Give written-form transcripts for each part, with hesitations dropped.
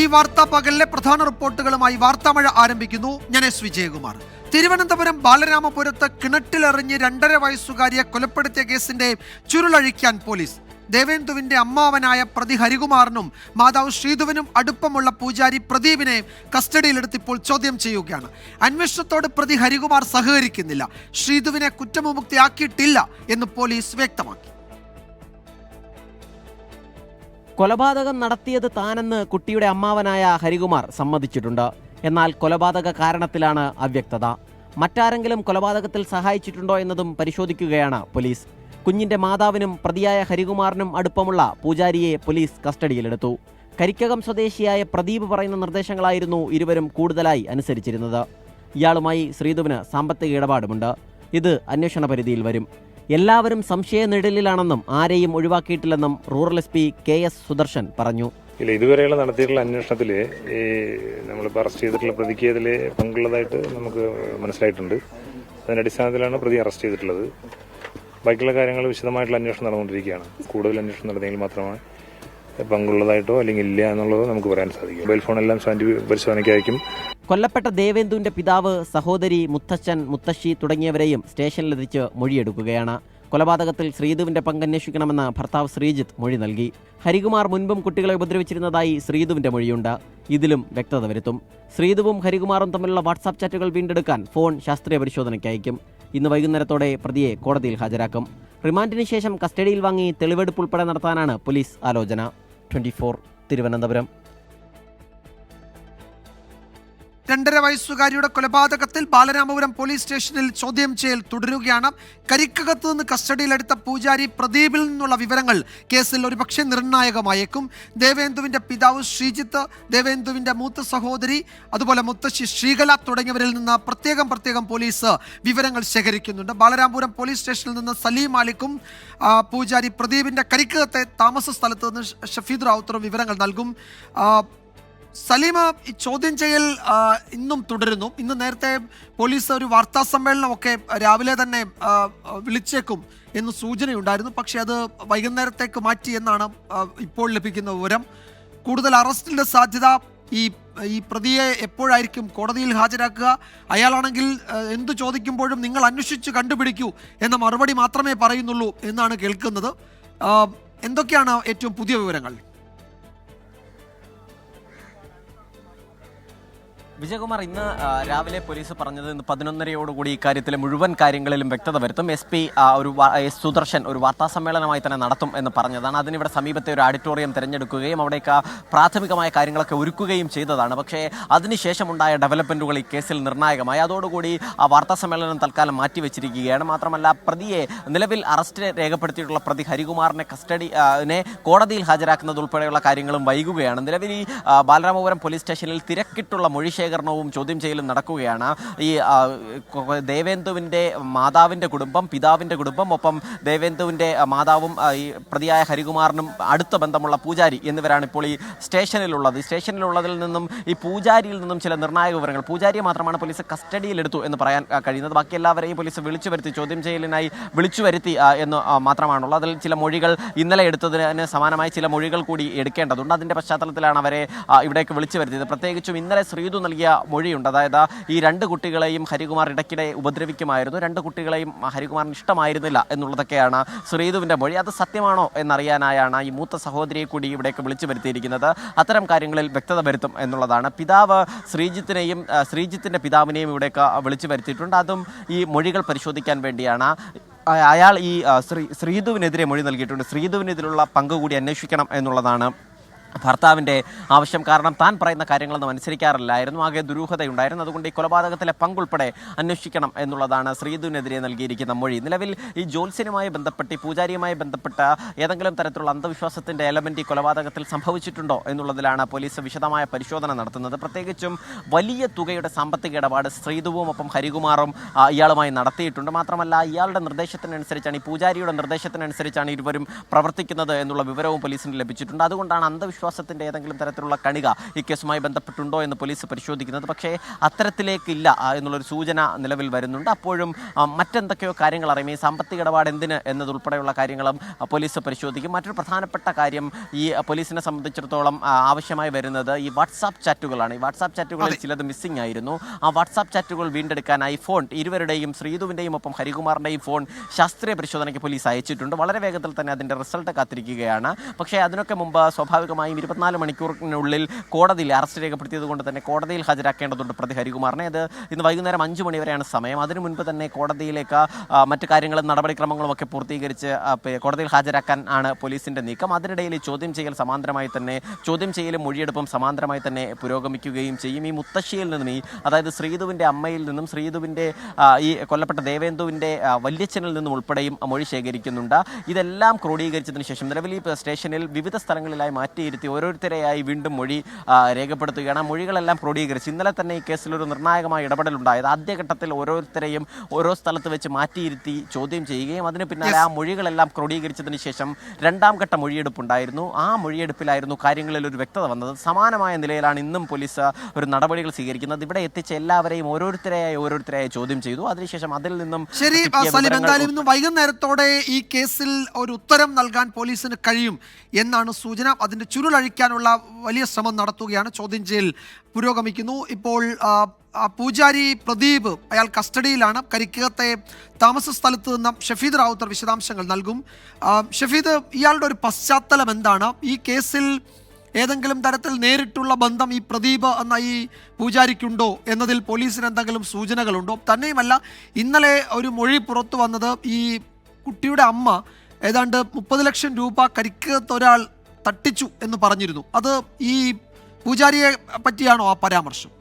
ഈ വാർത്താ പകലിലെ പ്രധാന റിപ്പോർട്ടുകളുമായി വാർത്താമഴ ആരംഭിക്കുന്നു. ഞാൻ എസ് വിജയകുമാർ. തിരുവനന്തപുരം ബാലരാമപുരത്ത് കിണറ്റിലെറിഞ്ഞ് 2.5 വയസ്സുകാരിയെ കൊലപ്പെടുത്തിയ കേസിന്റെ ചുരുളഴിക്കാൻ പോലീസ്. ദേവേന്ദുവിന്റെ അമ്മാവനായ പ്രതി ഹരികുമാറിനും മാതാവ് ശ്രീധുവിനും അടുപ്പമുള്ള പൂജാരി പ്രദീപിനെ കസ്റ്റഡിയിലെടുത്ത് ഇപ്പോൾ ചോദ്യം ചെയ്യുകയാണ്. അന്വേഷണത്തോട് പ്രതി ഹരികുമാർ സഹകരിക്കുന്നില്ല. ശ്രീധുവിനെ കുറ്റവിമുക്തിയാക്കിയിട്ടില്ല എന്ന് പോലീസ് വ്യക്തമാക്കി. കൊലപാതകം നടത്തിയത് താനെന്ന് കുട്ടിയുടെ അമ്മാവനായ ഹരികുമാർ സമ്മതിച്ചിട്ടുണ്ട്. എന്നാൽ കൊലപാതക കാരണത്തിലാണ് അവ്യക്തത. മറ്റാരെങ്കിലും കൊലപാതകത്തിൽ സഹായിച്ചിട്ടുണ്ടോ എന്നതും പരിശോധിക്കുകയാണ് പോലീസ്. കുഞ്ഞിന്റെ മാതാവിനും പ്രതിയായ ഹരികുമാറിനും അടുപ്പമുള്ള പൂജാരിയെ പോലീസ് കസ്റ്റഡിയിലെടുത്തു. കരിക്കകം സ്വദേശിയായ പ്രദീപ് പറയുന്ന നിർദ്ദേശങ്ങളായിരുന്നു ഇരുവരും കൂടുതലായി അനുസരിച്ചിരുന്നത്. ഇയാളുമായി ശ്രീധുവിന് സാമ്പത്തിക ഇടപാടുമുണ്ട്. ഇത് അന്വേഷണ പരിധിയിൽ വരും. എല്ലാവരും സംശയനിഴലിലാണെന്നും ആരെയും ഒഴിവാക്കിയിട്ടില്ലെന്നും റൂറൽ SP KS സുദർശൻ പറഞ്ഞു. ഇതുവരെയുള്ള നടത്തിയിട്ടുള്ള അന്വേഷണത്തിൽ ഈ നമ്മളിപ്പോൾ അറസ്റ്റ് ചെയ്തിട്ടുള്ള പ്രതിക്ക് ഇതിൽ പങ്കുള്ളതായിട്ട് നമുക്ക് മനസ്സിലായിട്ടുണ്ട്. അതിന്റെ അടിസ്ഥാനത്തിലാണ് പ്രതി അറസ്റ്റ് ചെയ്തിട്ടുള്ളത്. ബാക്കിയുള്ള കാര്യങ്ങൾ വിശദമായിട്ടുള്ള അന്വേഷണം നടന്നുകൊണ്ടിരിക്കുകയാണ്. കൂടുതൽ അന്വേഷണം നടന്നെങ്കിൽ മാത്രമാണ് പങ്കുള്ളതായിട്ടോ അല്ലെങ്കിൽ ഇല്ല എന്നുള്ളതോ നമുക്ക് പറയാൻ സാധിക്കും. മൊബൈൽ ഫോണെല്ലാം പരിശോധനയ്ക്ക് അയക്കും. കൊല്ലപ്പെട്ട ദേവേന്ദുവിന്റെ പിതാവ്, സഹോദരി, മുത്തച്ഛൻ, മുത്തശ്ശി തുടങ്ങിയവരെയും സ്റ്റേഷനിലെത്തിച്ച് മൊഴിയെടുക്കുകയാണ്. കൊലപാതകത്തിൽ ശ്രീധുവിന്റെ പങ്കന്വേഷിക്കണമെന്ന് ഭർത്താവ് ശ്രീജിത്ത് മൊഴി നൽകി. ഹരികുമാർ മുൻപും കുട്ടികളെ ഉപദ്രവിച്ചിരുന്നതായി ശ്രീധുവിന്റെ മൊഴിയുണ്ട്. ഇതിലും വ്യക്തത വരുത്തും. ശ്രീധുവും ഹരികുമാറും തമ്മിലുള്ള വാട്സാപ്പ് ചാറ്റുകൾ വീണ്ടെടുക്കാൻ ഫോൺ ശാസ്ത്രീയ പരിശോധനയ്ക്ക് അയക്കും. ഇന്ന് വൈകുന്നേരത്തോടെ പ്രതിയെ കോടതിയിൽ ഹാജരാക്കും. റിമാൻഡിന് ശേഷം കസ്റ്റഡിയിൽ വാങ്ങി തെളിവെടുപ്പ് ഉൾപ്പെടെ നടത്താനാണ് പോലീസ് ആലോചന. 24 തിരുവനന്തപുരം. 2.5 വയസ്സുകാരിയുടെ കൊലപാതകത്തിൽ ബാലരാമപുരം പോലീസ് സ്റ്റേഷനിൽ ചോദ്യം ചെയ്യൽ തുടരുകയാണ്. കരിക്കകത്ത് നിന്ന് കസ്റ്റഡിയിലെടുത്ത പൂജാരി പ്രദീപിൽ നിന്നുള്ള വിവരങ്ങൾ കേസിൽ ഒരുപക്ഷെ നിർണായകമായേക്കും. ദേവേന്ദുവിന്റെ പിതാവ് ശ്രീജിത്ത്, ദേവേന്ദുവിന്റെ മൂത്ത സഹോദരി, അതുപോലെ മുത്തശ്ശി ശ്രീകല തുടങ്ങിയവരിൽ നിന്ന് പ്രത്യേകം പോലീസ് വിവരങ്ങൾ ശേഖരിക്കുന്നുണ്ട്. ബാലരാമപുരം പോലീസ് സ്റ്റേഷനിൽ നിന്ന് സലീം മാലിക്കും പൂജാരി പ്രദീപിന്റെ കരിക്കകത്തെ താമസ സ്ഥലത്ത് നിന്ന് ഷഫീദ് റാവുത്തറും വിവരങ്ങൾ നൽകും. സലീമ, ഈ ചോദ്യം ചെയ്യൽ ഇന്നും തുടരുന്നു. ഇന്ന് നേരത്തെ പോലീസ് ഒരു വാർത്താ സമ്മേളനമൊക്കെ രാവിലെ തന്നെ വിളിച്ചേക്കും എന്ന് സൂചനയുണ്ടായിരുന്നു. പക്ഷേ അത് വൈകുന്നേരത്തേക്ക് മാറ്റി എന്നാണ് ഇപ്പോൾ ലഭിക്കുന്ന വിവരം. കൂടുതൽ അറസ്റ്റിൻ്റെ സാധ്യത. ഈ പ്രതിയെ എപ്പോഴായിരിക്കും കോടതിയിൽ ഹാജരാക്കുക? അയാളാണെങ്കിൽ എന്തു ചോദിക്കുമ്പോഴും നിങ്ങൾ അന്വേഷിച്ച് കണ്ടുപിടിക്കൂ എന്ന മറുപടി മാത്രമേ പറയുന്നുള്ളൂ എന്നാണ് കേൾക്കുന്നത്. എന്തൊക്കെയാണ് ഏറ്റവും പുതിയ വിവരങ്ങൾ? വിജയകുമാർ, ഇന്ന് രാവിലെ പോലീസ് പറഞ്ഞത് 11:30 ഇക്കാര്യത്തിലെ മുഴുവൻ കാര്യങ്ങളിലും വ്യക്തത വരുത്തും. SP സുദർശൻ ഒരു വാർത്താ സമ്മേളനമായി തന്നെ നടത്തും എന്ന് പറഞ്ഞതാണ്. അതിനിവിടെ സമീപത്തെ ഒരു ഓഡിറ്റോറിയം തിരഞ്ഞെടുക്കുകയും അവിടേക്ക് പ്രാഥമികമായ കാര്യങ്ങളൊക്കെ ഒരുക്കുകയും ചെയ്തതാണ്. പക്ഷേ അതിനുശേഷമുണ്ടായ ഡെവലപ്മെൻറ്റുകൾ ഈ കേസിൽ നിർണായകമായി. അതോടുകൂടി ആ വാർത്താ സമ്മേളനം തൽക്കാലം മാറ്റിവെച്ചിരിക്കുകയാണ്. മാത്രമല്ല, പ്രതിയെ നിലവിൽ അറസ്റ്റ് രേഖപ്പെടുത്തിയിട്ടുള്ള പ്രതി ഹരികുമാറിനെ കോടതിയിൽ ഹാജരാക്കുന്നത് ഉൾപ്പെടെയുള്ള കാര്യങ്ങളും വൈകുകയാണ്. നിലവിൽ ഈ ബാലരാമപുരം പോലീസ് സ്റ്റേഷനിൽ തിരക്കിട്ടുള്ള മൊഴിശേഖരണവും ചോദ്യം ചെയ്യലും നടക്കുകയാണ്. ഈ ദേവേന്ദുവിൻ്റെ മാതാവിൻ്റെ കുടുംബം, പിതാവിൻ്റെ കുടുംബം, ഒപ്പം ദേവേന്ദുവിൻ്റെ മാതാവും ഈ പ്രതിയായ ഹരികുമാറിനും അടുത്ത ബന്ധമുള്ള പൂജാരി എന്നിവരാണ് ഇപ്പോൾ ഈ സ്റ്റേഷനിലുള്ളത്. ഈ സ്റ്റേഷനിലുള്ളതിൽ നിന്നും ഈ പൂജാരിയിൽ നിന്നും ചില നിർണായക വിവരങ്ങൾ. പൂജാരിയെ മാത്രമാണ് പോലീസ് കസ്റ്റഡിയിലെടുത്തു എന്ന് പറയാൻ കഴിയുന്നത്. ബാക്കി എല്ലാവരെയും പോലീസ് വിളിച്ചു വരുത്തി, ചോദ്യം ചെയ്യലിനായി വിളിച്ചു വരുത്തി എന്ന് മാത്രമാണുള്ളത്. അതിൽ ചില മൊഴികൾ ഇന്നലെ എടുത്തതിന് സമാനമായി ചില മൊഴികൾ കൂടി എടുക്കേണ്ടതുണ്ട്. അതിൻ്റെ പശ്ചാത്തലത്തിലാണ് അവരെ ഇവിടേക്ക് വിളിച്ചു വരുത്തിയത്. പ്രത്യേകിച്ചും ഇന്നലെ ശ്രീധു നൽകിയ മൊഴിയുണ്ട്. അതായത് ഈ 2 കുട്ടികളെയും ഹരികുമാർ ഇടയ്ക്കിടെ ഉപദ്രവിക്കുമായിരുന്നു, 2 കുട്ടികളെയും ഹരികുമാറിന് ഇഷ്ടമായിരുന്നില്ല എന്നുള്ളതൊക്കെയാണ് ശ്രീധുവിൻ്റെ മൊഴി. അത് സത്യമാണോ എന്നറിയാനായാണ് ഈ മൂത്ത സഹോദരിയെ കൂടി ഇവിടേക്ക് വിളിച്ചു വരുത്തിയിരിക്കുന്നത്. അത്തരം കാര്യങ്ങളിൽ വ്യക്തത വരുത്തും എന്നുള്ളതാണ്. പിതാവ് ശ്രീജിത്തിൻ്റെ പിതാവിനെയും ഇവിടേക്ക് വിളിച്ചു വരുത്തിയിട്ടുണ്ട്. അതും ഈ മൊഴികൾ പരിശോധിക്കാൻ വേണ്ടിയാണ്. അയാൾ ഈ ശ്രീധുവിനെതിരെ മൊഴി നൽകിയിട്ടുണ്ട്. ശ്രീധുവിനെതിരുള്ള പങ്ക് കൂടി അന്വേഷിക്കണം എന്നുള്ളതാണ് ഭർത്താവിൻ്റെ ആവശ്യം. കാരണം താൻ പറയുന്ന കാര്യങ്ങളൊന്നും അനുസരിക്കാറില്ലായിരുന്നു, ആകെ ദുരൂഹതയുണ്ടായിരുന്നു. അതുകൊണ്ട് ഈ കൊലപാതകത്തിലെ പങ്കുൾപ്പെടെ അന്വേഷിക്കണം എന്നുള്ളതാണ് ശ്രീധുവിനെതിരെ നൽകിയിരിക്കുന്ന മൊഴി. നിലവിൽ ഈ ജോത്സ്യനുമായി ബന്ധപ്പെട്ട്, ഈ പൂജാരിയുമായി ബന്ധപ്പെട്ട ഏതെങ്കിലും തരത്തിലുള്ള അന്ധവിശ്വാസത്തിൻ്റെ എലമെൻ്റ് ഈ കൊലപാതകത്തിൽ സംഭവിച്ചിട്ടുണ്ടോ എന്നുള്ളതിലാണ് പോലീസ് വിശദമായ പരിശോധന നടത്തുന്നത്. പ്രത്യേകിച്ചും വലിയ തുകയുടെ സാമ്പത്തിക ഇടപാട് ശ്രീധുവും ഒപ്പം ഹരികുമാറും ഇയാളുമായി നടത്തിയിട്ടുണ്ട്. മാത്രമല്ല, ഇയാളുടെ നിർദ്ദേശത്തിനനുസരിച്ചാണ്, ഈ പൂജാരിയുടെ നിർദ്ദേശത്തിനനുസരിച്ചാണ് ഇരുവരും പ്രവർത്തിക്കുന്നത് എന്നുള്ള വിവരവും പോലീസിന് ലഭിച്ചിട്ടുണ്ട്. അതുകൊണ്ടാണ് അന്ധവിശ്വാസം ആത്മവിശ്വാസത്തിന്റെ ഏതെങ്കിലും തരത്തിലുള്ള കണിക ഈ കേസുമായി ബന്ധപ്പെട്ടുണ്ടോ എന്ന് പോലീസ് പരിശോധിക്കുന്നത്. പക്ഷേ അത്തരത്തിലേക്കില്ല എന്നുള്ളൊരു സൂചന നിലവിൽ വരുന്നുണ്ട്. അപ്പോഴും മറ്റെന്തൊക്കെയോ കാര്യങ്ങൾ അറിയും. ഈ സാമ്പത്തിക ഇടപാട് എന്തിന് എന്നതുൾപ്പെടെയുള്ള കാര്യങ്ങളും പോലീസ് പരിശോധിക്കും. മറ്റൊരു പ്രധാനപ്പെട്ട കാര്യം ഈ പോലീസിനെ സംബന്ധിച്ചിടത്തോളം ആവശ്യമായി വരുന്നത് ഈ വാട്സാപ്പ് ചാറ്റുകളാണ്. ഈ വാട്സാപ്പ് ചാറ്റുകളിൽ ചിലത് മിസ്സിംഗ് ആയിരുന്നു. ആ വാട്സാപ്പ് ചാറ്റുകൾ വീണ്ടെടുക്കാനായി ഫോൺ ഇരുവരുടെയും ശ്രീധുവിൻ്റെയും ഒപ്പം ഹരികുമാറിൻ്റെയും ഫോൺ ശാസ്ത്രീയ പരിശോധനയ്ക്ക് പോലീസ് അയച്ചിട്ടുണ്ട്. വളരെ വേഗത്തിൽ തന്നെ അതിൻ്റെ റിസൾട്ട് കാത്തിരിക്കുകയാണ്. പക്ഷേ അതിനൊക്കെ മുമ്പ് സ്വാഭാവികമായും 24 മണിക്കൂറിനുള്ളിൽ കോടതിയിൽ അറസ്റ്റ് രേഖപ്പെടുത്തിയത് കൊണ്ട് തന്നെ കോടതിയിൽ ഹാജരാക്കേണ്ടതുണ്ട് പ്രതി ഹരികുമാറിനെ. അത് ഇന്ന് വൈകുന്നേരം 5 മണി വരെയാണ് സമയം. അതിനു മുൻപ് തന്നെ കോടതിയിലേക്ക് മറ്റു കാര്യങ്ങളും നടപടിക്രമങ്ങളും ഒക്കെ പൂർത്തീകരിച്ച് കോടതിയിൽ ഹാജരാക്കാൻ ആണ് പോലീസിന്റെ നീക്കം. അതിനിടയിൽ ചോദ്യം ചെയ്യലും മൊഴിയെടുപ്പും സമാന്തരമായി തന്നെ പുരോഗമിക്കുകയും ചെയ്യും. ഈ മുത്തശ്ശിയിൽ നിന്നും അതായത് ശ്രീധുവിൻ്റെ അമ്മയിൽ നിന്നും ശ്രീധുവിൻ്റെ ഈ കൊല്ലപ്പെട്ട ദേവേന്ദുവിൻ്റെ വല്യച്ഛനിൽ നിന്നും ഉൾപ്പെടെയും മൊഴി ശേഖരിക്കുന്നുണ്ട്. ഇതെല്ലാം ക്രോഡീകരിച്ചതിന് ശേഷം നിലവിൽ ഈ സ്റ്റേഷനിൽ വിവിധ സ്ഥലങ്ങളിലായി മാറ്റിയിരുത്തി ഓരോരുത്തരെയായി വീണ്ടും മൊഴി രേഖപ്പെടുത്തുകയാണ്. മൊഴികളെല്ലാം ക്രോഡീകരിച്ച് ഇന്നലെ തന്നെ ഈ കേസിലൊരു നിർണായകമായ ഇടപെടലുണ്ടായത്. ആദ്യഘട്ടത്തിൽ ഓരോരുത്തരെയും ഓരോ സ്ഥലത്ത് വെച്ച് മാറ്റിയിരുത്തി ചോദ്യം ചെയ്യുകയും അതിന് പിന്നാലെ ആ മൊഴികളെല്ലാം ക്രോഡീകരിച്ചതിന് ശേഷം രണ്ടാം ഘട്ട മൊഴിയെടുപ്പുണ്ടായിരുന്നു. ആ മൊഴിയെടുപ്പിലായിരുന്നു കാര്യങ്ങളിൽ ഒരു വ്യക്തത വന്നത്. സമാനമായ നിലയിലാണ് ഇന്നും പോലീസ് ഒരു നടപടികൾ സ്വീകരിക്കുന്നത്. ഇവിടെ എത്തിച്ച എല്ലാവരെയും ഓരോരുത്തരെയായി ചോദ്യം ചെയ്തു. അതിനുശേഷം അതിൽ നിന്നും ശരി സലിം, എന്തായാലും ഇന്ന് വൈകുന്നേരത്തോടെ ഈ കേസിൽ ഒരു ഉത്തരം നൽകാൻ പോലീസിന് കഴിയും എന്നാണ് സൂചന. അതിന്റെ ചുരുളഴിക്കാനുള്ള വലിയ ശ്രമം നടത്തുകയാണ്. ചോദ്യം ചെയ്യൽ പുരോഗമിക്കുന്നു. ഇപ്പോൾ പൂജാരി പ്രദീപ് അയാൾ കസ്റ്റഡിയിലാണ്. കരിക്കകത്തെ താമസ സ്ഥലത്ത് നിന്ന് ഷഫീദ് റാവുത്തർ വിശദാംശങ്ങൾ നൽകും. ഷഫീദ്, ഇയാളുടെ ഒരു പശ്ചാത്തലം എന്താണ്? ഈ കേസിൽ ഏതെങ്കിലും തരത്തിൽ നേരിട്ടുള്ള ബന്ധം ഈ പ്രദീപ് എന്ന ഈ പൂജാരിക്കുണ്ടോ എന്നതിൽ പോലീസിന് എന്തെങ്കിലും സൂചനകളുണ്ടോ? തന്നെയുമല്ല, ഇന്നലെ ഒരു മൊഴി പുറത്തു വന്നത് ഈ കുട്ടിയുടെ അമ്മ ഏതാണ്ട് 30 ലക്ഷം രൂപ കരിക്കകത്ത് ഒരാൾ തട്ടിച്ചു എന്ന് പറഞ്ഞിരുന്നു. അത് ഈ പൂജാരിയെ പറ്റിയാണോ ആ പരാമർശം?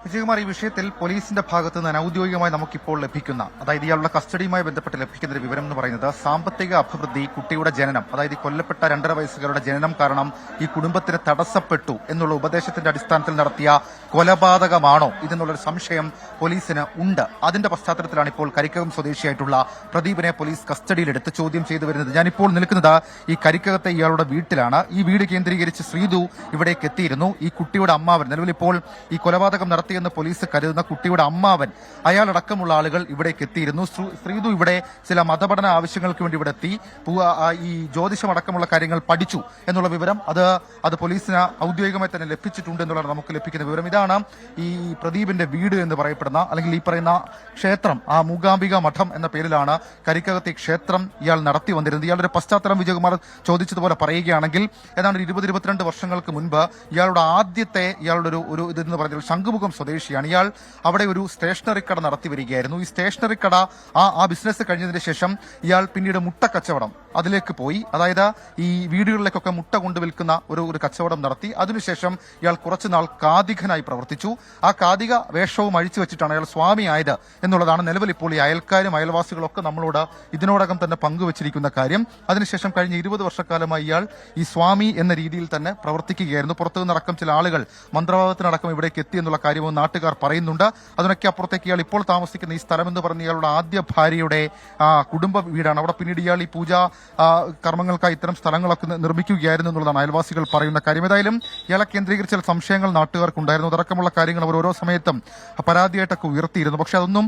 വിജയകുമാർ, ഈ വിഷയത്തിൽ പോലീസിന്റെ ഭാഗത്ത് നിന്ന് ഔദ്യോഗികമായി നമുക്കിപ്പോൾ ലഭിക്കുന്ന, അതായത് ഇയാളുടെ കസ്റ്റഡിയുമായി ബന്ധപ്പെട്ട് ലഭിക്കുന്ന ഒരു വിവരം എന്ന് പറയുന്നത് സാമ്പത്തിക അഭിവൃദ്ധി, കുട്ടിയുടെ ജനനം, അതായത് ഈ കൊല്ലപ്പെട്ട 2.5 വയസ്സുകാരുടെ ജനനം കാരണം ഈ കുടുംബത്തിന് തടസ്സപ്പെട്ടു എന്നുള്ള ഉപദേശത്തിന്റെ അടിസ്ഥാനത്തിൽ നടത്തിയ കൊലപാതകമാണോ ഇതെന്നുള്ളൊരു സംശയം പോലീസിന് ഉണ്ട്. അതിന്റെ പശ്ചാത്തലത്തിലാണ് ഇപ്പോൾ കരിക്കകം സ്വദേശിയായിട്ടുള്ള പ്രദീപിനെ പോലീസ് കസ്റ്റഡിയിലെടുത്ത് ചോദ്യം ചെയ്തു വരുന്നത്. ഞാനിപ്പോൾ നിൽക്കുന്നത് ഈ കരിക്കകത്തെ ഇയാളുടെ വീട്ടിലാണ്. ഈ വീട് കേന്ദ്രീകരിച്ച് ശ്രീധു ഇവിടേക്ക് എത്തിയിരുന്നു. ഈ കുട്ടിയുടെ അമ്മാവൻ, നിലവിൽ ഇപ്പോൾ ഈ കൊലപാതകം നടത്തിയെന്ന് പോലീസ് കരുതുന്ന കുട്ടിയുടെ അമ്മാവൻ, അയാളടക്കമുള്ള ആളുകൾ ഇവിടേക്ക് എത്തിയിരുന്നു. ശ്രീധു ഇവിടെ ചില മതപഠന ആവശ്യങ്ങൾക്ക് വേണ്ടി ഇവിടെ എത്തി ഈ ജ്യോതിഷമടക്കമുള്ള കാര്യങ്ങൾ പഠിച്ചു എന്നുള്ള വിവരം അത് പോലീസിന് ഔദ്യോഗികമായി തന്നെ ലഭിച്ചിട്ടുണ്ട് എന്നുള്ളതാണ് നമുക്ക് ലഭിക്കുന്ന വിവരം. ഇതാണ് ഈ പ്രദീപിന്റെ വീട് എന്ന് പറയപ്പെടുന്ന, അല്ലെങ്കിൽ ഈ പറയുന്ന ക്ഷേത്രം, ആ മൂകാംബിക മഠം എന്ന പേരിലാണ് കരിക്കകത്തെ ക്ഷേത്രം ഇയാൾ നടത്തി വന്നിരുന്നത്. ഇയാളുടെ പശ്ചാത്തലം വിജയകുമാർ ചോദിച്ചതുപോലെ പറയുകയാണെങ്കിൽ ഏതാണ്ട് 20-22 വർഷങ്ങൾക്ക് മുൻപ് ഇയാളുടെ ഒരു ഇതെന്ന് പറഞ്ഞാൽ ശംഖുമുഖം സ്വദേശിയാണ്. ഇയാൾ അവിടെ ഒരു സ്റ്റേഷനറി കട നടത്തി വരികയായിരുന്നു. ഈ സ്റ്റേഷനറി കട ആ ബിസിനസ് കഴിഞ്ഞതിന് ശേഷം ഇയാൾ പിന്നീട് മുട്ട കച്ചവടം അതിലേക്ക് പോയി. അതായത് ഈ വീടുകളിലേക്കൊക്കെ മുട്ട കൊണ്ടുവിൽക്കുന്ന ഒരു കച്ചവടം നടത്തി. അതിനുശേഷം ഇയാൾ കുറച്ചുനാൾ കാതികനായി പ്രവർത്തിച്ചു. ആ കാതിക വേഷവും അഴിച്ചു വെച്ചിട്ടാണ് അയാൾ സ്വാമിയായത് എന്നുള്ളതാണ് നിലവിൽ ഇപ്പോൾ ഈ അയൽക്കാരും അയൽവാസികളൊക്കെ നമ്മളോട് ഇതിനോടകം തന്നെ പങ്കുവച്ചിരിക്കുന്ന കാര്യം. അതിനുശേഷം കഴിഞ്ഞ 20 വർഷക്കാലമായി ഇയാൾ ഈ സ്വാമി എന്ന രീതിയിൽ തന്നെ പ്രവർത്തിക്കുകയായിരുന്നു. പുറത്തുനിന്നടക്കം ചില ആളുകൾ മന്ത്രവാദത്തിനടക്കം ഇവിടേക്ക് എത്തി എന്നുള്ള കാര്യവും നാട്ടുകാർ പറയുന്നുണ്ട്. അതിനൊക്കെ അപ്പുറത്തേക്ക് ഇയാൾ ഇപ്പോൾ താമസിക്കുന്ന ഈ സ്ഥലം എന്ന് പറഞ്ഞ ഇയാളുടെ ആദ്യ ഭാര്യയുടെ കുടുംബ വീടാണ്. അവിടെ പിന്നീട് ഇയാൾ ഈ പൂജ കർമ്മങ്ങൾക്കായി ഇത്തരം സ്ഥലങ്ങളൊക്കെ നിർമ്മിക്കുകയായിരുന്നു എന്നുള്ളതാണ് അയൽവാസികൾ പറയുന്ന കാര്യം. ഏതായാലും ഇയാളെ കേന്ദ്രീകരിച്ച ചില സംശയങ്ങൾ നാട്ടുകാർക്കുണ്ടായിരുന്നു. അതടക്കമുള്ള കാര്യങ്ങൾ അവർ ഓരോ സമയത്തും പരാതിയായിട്ടൊക്കെ ഉയർത്തിയിരുന്നു. പക്ഷെ അതൊന്നും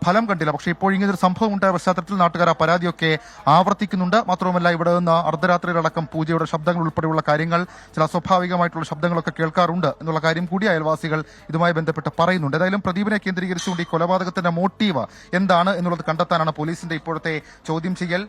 ഫലം കണ്ടില്ല. പക്ഷേ ഇപ്പോൾ ഇങ്ങനൊരു സംഭവം ഉണ്ടായ പശ്ചാത്തലത്തിൽ നാട്ടുകാർ ആ പരാതിയൊക്കെ ആവർത്തിക്കുന്നുണ്ട്. മാത്രവുമല്ല, ഇവിടെ നിന്ന് അർദ്ധരാത്രിയിലടക്കം പൂജയുടെ ശബ്ദങ്ങൾ ഉൾപ്പെടെയുള്ള കാര്യങ്ങൾ, ചില അസ്വാഭാവികമായിട്ടുള്ള ശബ്ദങ്ങളൊക്കെ കേൾക്കാറുണ്ട് എന്നുള്ള കാര്യം കൂടി അയൽവാസികൾ ഇതുമായി ബന്ധപ്പെട്ട് പറയുന്നുണ്ട്. ഏതായാലും പ്രദീപിനെ കേന്ദ്രീകരിച്ചുകൊണ്ട് ഈ കൊലപാതകത്തിന്റെ മോട്ടീവ് എന്താണ് എന്നുള്ളത് കണ്ടെത്താനാണ് പോലീസിന്റെ ഇപ്പോഴത്തെ ചോദ്യം ചെയ്യൽ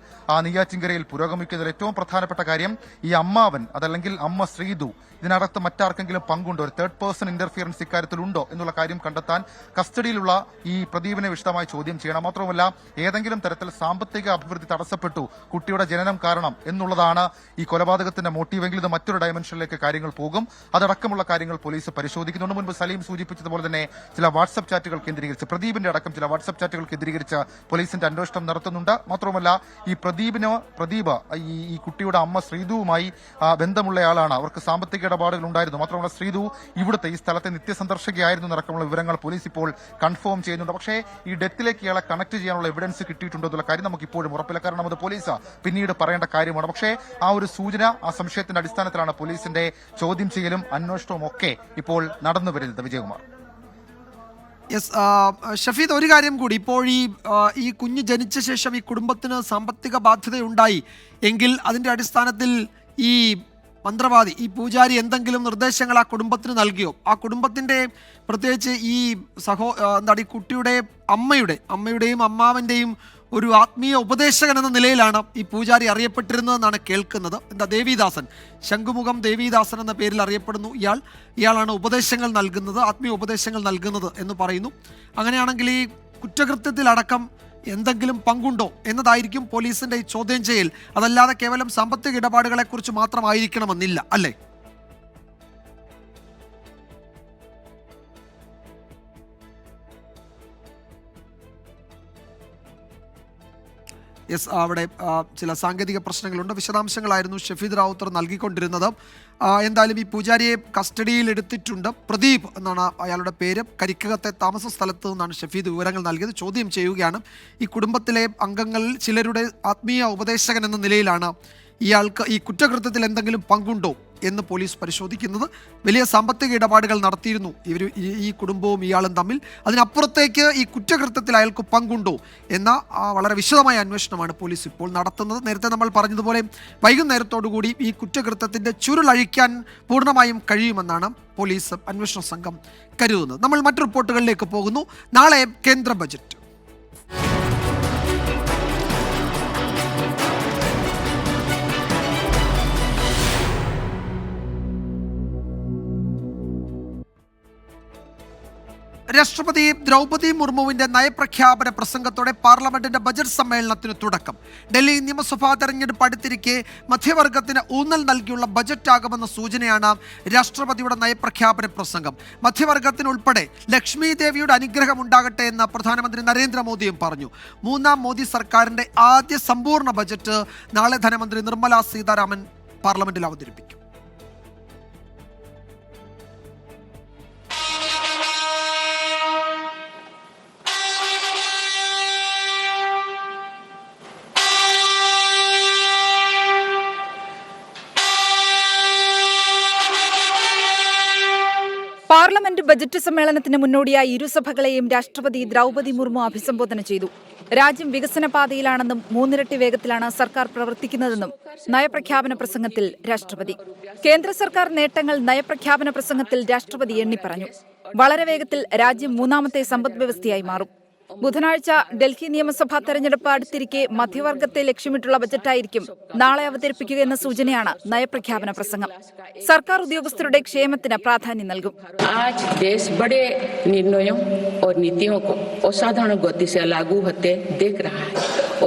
നെയ്യാറ്റിൻകരയിൽ പുരോഗമിക്കുന്നതിൽ ഏറ്റവും പ്രധാനപ്പെട്ട കാര്യം ഈ അമ്മാവൻ, അതല്ലെങ്കിൽ അമ്മ ശ്രീധു, ഇതിനകത്ത് മറ്റാർക്കെങ്കിലും പങ്കുണ്ടോ, ഒരു തേർഡ് പേഴ്സൺ ഇന്റർഫിയറൻസ് ഇക്കാര്യത്തിലുണ്ടോ എന്നുള്ള കാര്യം കണ്ടെത്താൻ കസ്റ്റഡിയിലുള്ള ഈ പ്രദീപിനെ വിശദമായി ചോദ്യം ചെയ്യണം. മാത്രമല്ല, ഏതെങ്കിലും തരത്തിൽ സാമ്പത്തിക അഭിവൃദ്ധി തടസ്സപ്പെട്ടു കുട്ടിയുടെ ജനനം കാരണം എന്നുള്ളതാണ് ഈ കൊലപാതകത്തിന്റെ മോട്ടീവെങ്കിൽ ഇത് മറ്റൊരു ഡയമെൻഷനിലേക്ക് കാര്യങ്ങൾ പോകും. അതടക്കമുള്ള കാര്യങ്ങൾ പോലീസ് പരിശോധിക്കുന്നുണ്ട്. മുൻപ് സലീം സൂചിപ്പിച്ചത് സൂചിപ്പിച്ചതുപോലെ തന്നെ ചില വാട്സ്ആപ്പ് ചാറ്റുകൾ കേന്ദ്രീകരിച്ച് പ്രദീപിന്റെ അടക്കം ചില വാട്സ്ആപ്പ് ചാറ്റുകൾ കേന്ദ്രീകരിച്ച് പോലീസിന്റെ അന്വേഷണം നടത്തുന്നുണ്ട്. മാത്രമല്ല ഈ പ്രദീപ് ഈ കുട്ടിയുടെ അമ്മ ശ്രീതുവുമായി ബന്ധമുള്ളയാളാണ്. അവർക്ക് സാമ്പത്തിക ഇടപാടുകൾ ഉണ്ടായിരുന്നു. മാത്രമല്ല ശ്രീതു ഇവിടുത്തെ ഈ സ്ഥലത്തെ നിത്യസന്ദർശകയായിരുന്നു എന്നടക്കമുള്ള വിവരങ്ങൾ പോലീസ് ഇപ്പോൾ കൺഫേം ചെയ്യുന്നുണ്ട്. പക്ഷേ ഈ ഡെത്തിലേക്ക് ഇയാളെ കണക്ട് ചെയ്യാനുള്ള എവിഡൻസ് കിട്ടിയിട്ടുണ്ടോ എന്നുള്ള കാര്യം നമുക്ക് ഇപ്പോഴും ഉറപ്പില്ല. കാരണം അത് പോലീസ് പിന്നീട് പറയേണ്ട കാര്യമാണ്. പക്ഷേ ആ ഒരു സൂചന, ആ സംശയത്തിന്റെ അടിസ്ഥാനത്തിലാണ് പോലീസിന്റെ ചോദ്യം ചെയ്യലും അന്വേഷണവും ഒക്കെ ഇപ്പോൾ നടന്നു വരുന്നത്. വിജയകുമാർ. യെസ്, ഷഫീദ്, ഒരു കാര്യം കൂടി. ഇപ്പോൾ ഈ കുഞ്ഞ് ജനിച്ച ശേഷം ഈ കുടുംബത്തിന് സാമ്പത്തിക ബാധ്യതയുണ്ടായി എങ്കിൽ അതിന്റെ അടിസ്ഥാനത്തിൽ ഈ മന്ത്രവാദി, ഈ പൂജാരി എന്തെങ്കിലും നിർദ്ദേശങ്ങൾ ആ കുടുംബത്തിന് നൽകിയോ? ആ കുടുംബത്തിന്റെ പ്രത്യേകിച്ച് ഈ ഈ കുട്ടിയുടെ അമ്മയുടെയും അമ്മാവന്റെയും ഒരു ആത്മീയ ഉപദേശകൻ എന്ന നിലയിലാണ് ഈ പൂജാരി അറിയപ്പെട്ടിരുന്നതെന്നാണ് കേൾക്കുന്നത്. ദേവിദാസൻ, ശംഖുമുഖം ദേവിദാസൻ എന്ന പേരിൽ അറിയപ്പെടുന്നു ഇയാളാണ് ഉപദേശങ്ങൾ നൽകുന്നത്, ആത്മീയ ഉപദേശങ്ങൾ നൽകുന്നത് എന്ന് പറയുന്നു. അങ്ങനെയാണെങ്കിൽ ഈ കുറ്റകൃത്യത്തിലടക്കം എന്തെങ്കിലും പങ്കുണ്ടോ എന്നതായിരിക്കും പോലീസിന്റെ ഈ ചോദ്യം ചെയ്യൽ. അതല്ലാതെ കേവലം സാമ്പത്തിക ഇടപാടുകളെ കുറിച്ച് മാത്രമായിരിക്കണമെന്നില്ല, അല്ലേ? യെസ്, അവിടെ ചില സാങ്കേതിക പ്രശ്നങ്ങളുണ്ട്. വിശദാംശങ്ങളായിരുന്നു ഷഫീദ് റാവുത്തർ നൽകിക്കൊണ്ടിരുന്നത്. എന്തായാലും ഈ പൂജാരിയെ കസ്റ്റഡിയിൽ എടുത്തിട്ടുണ്ട്. പ്രദീപ് എന്നാണ് അയാളുടെ പേര്. കരിക്കകത്തെ താമസ സ്ഥലത്ത് നിന്നാണ് ഷഫീദ് വിവരങ്ങൾ നൽകിയത്. ചോദ്യം ചെയ്യുകയാണ്. ഈ കുടുംബത്തിലെ അംഗങ്ങളിൽ ചിലരുടെ ആത്മീയ ഉപദേശകൻ എന്ന നിലയിലാണ് ഇയാൾക്ക് ഈ കുറ്റകൃത്യത്തിൽ എന്തെങ്കിലും പങ്കുണ്ടോ എന്ന് പോലീസ് പരിശോധിക്കുന്നത്. വലിയ സാമ്പത്തിക ഇടപാടുകൾ നടത്തിയിരുന്നു ഈ കുടുംബവും ഇയാളും തമ്മിൽ. അതിനപ്പുറത്തേക്ക് ഈ കുറ്റകൃത്യത്തിൽ അയാൾക്ക് പങ്കുണ്ടോ എന്ന വളരെ വിശദമായ അന്വേഷണമാണ് പോലീസ് ഇപ്പോൾ നടത്തുന്നത്. നേരത്തെ നമ്മൾ പറഞ്ഞതുപോലെ വൈകുന്നേരത്തോടുകൂടി ഈ കുറ്റകൃത്യത്തിന്റെ ചുരുളഴിക്കാൻ പൂർണ്ണമായും കഴിയുമെന്നാണ് പോലീസ് അന്വേഷണ സംഘം കരുതുന്നത്. നമ്മൾ മറ്റു റിപ്പോർട്ടുകളിലേക്ക് പോകുന്നു. നാളെ കേന്ദ്ര ബജറ്റ്. രാഷ്ട്രപതി ദ്രൗപദി മുർമുവിന്റെ നയപ്രഖ്യാപന പ്രസംഗത്തോടെ പാർലമെന്റിന്റെ ബജറ്റ് സമ്മേളനത്തിന് തുടക്കം. ഡൽഹി നിയമസഭാ തെരഞ്ഞെടുപ്പ് അടുത്തിരിക്കെ മധ്യവർഗത്തിന് ഊന്നൽ നൽകിയുള്ള ബജറ്റാകുമെന്ന സൂചനയാണ് രാഷ്ട്രപതിയുടെ നയപ്രഖ്യാപന പ്രസംഗം. മധ്യവർഗത്തിനുൾപ്പെടെ ലക്ഷ്മി ദേവിയുടെ അനുഗ്രഹം ഉണ്ടാകട്ടെ എന്ന് പ്രധാനമന്ത്രി നരേന്ദ്രമോദിയും പറഞ്ഞു. മൂന്നാം മോദി സർക്കാരിന്റെ ആദ്യ സമ്പൂർണ്ണ ബജറ്റ് നാളെ ധനമന്ത്രി നിർമ്മല സീതാരാമൻ പാർലമെന്റിൽ അവതരിപ്പിക്കും. പാർലമെന്റ് ബജറ്റ് സമ്മേളനത്തിന് മുന്നോടിയായി ഇരുസഭകളെയും രാഷ്ട്രപതി ദ്രൗപദി മുർമു അഭിസംബോധന ചെയ്തു. രാജ്യം വികസന പാതയിലാണെന്നും മൂന്നിരട്ടി വേഗത്തിലാണ് സർക്കാർ പ്രവർത്തിക്കുന്നതെന്നും നയപ്രഖ്യാപന പ്രസംഗത്തിൽ രാഷ്ട്രപതി. കേന്ദ്ര സർക്കാർ നേട്ടങ്ങൾ നയപ്രഖ്യാപന പ്രസംഗത്തിൽ രാഷ്ട്രപതി എണ്ണിപ്പറഞ്ഞു. വളരെ വേഗത്തിൽ രാജ്യം മൂന്നാമത്തെ സമ്പദ് വ്യവസ്ഥയായി മാറും. ബുധനാഴ്ച ഡൽഹി നിയമസഭാ തെരഞ്ഞെടുപ്പ് അടുത്തിരിക്കെ മധ്യവർഗത്തെ ലക്ഷ്യമിട്ടുള്ള ബജറ്റായിരിക്കും നാളെ അവതരിപ്പിക്കുക എന്ന സൂചനയാണ് നയപ്രഖ്യാപന പ്രസംഗം. സർക്കാർ ഉദ്യോഗസ്ഥരുടെ ക്ഷേമത്തിന് പ്രാധാന്യം നൽകും.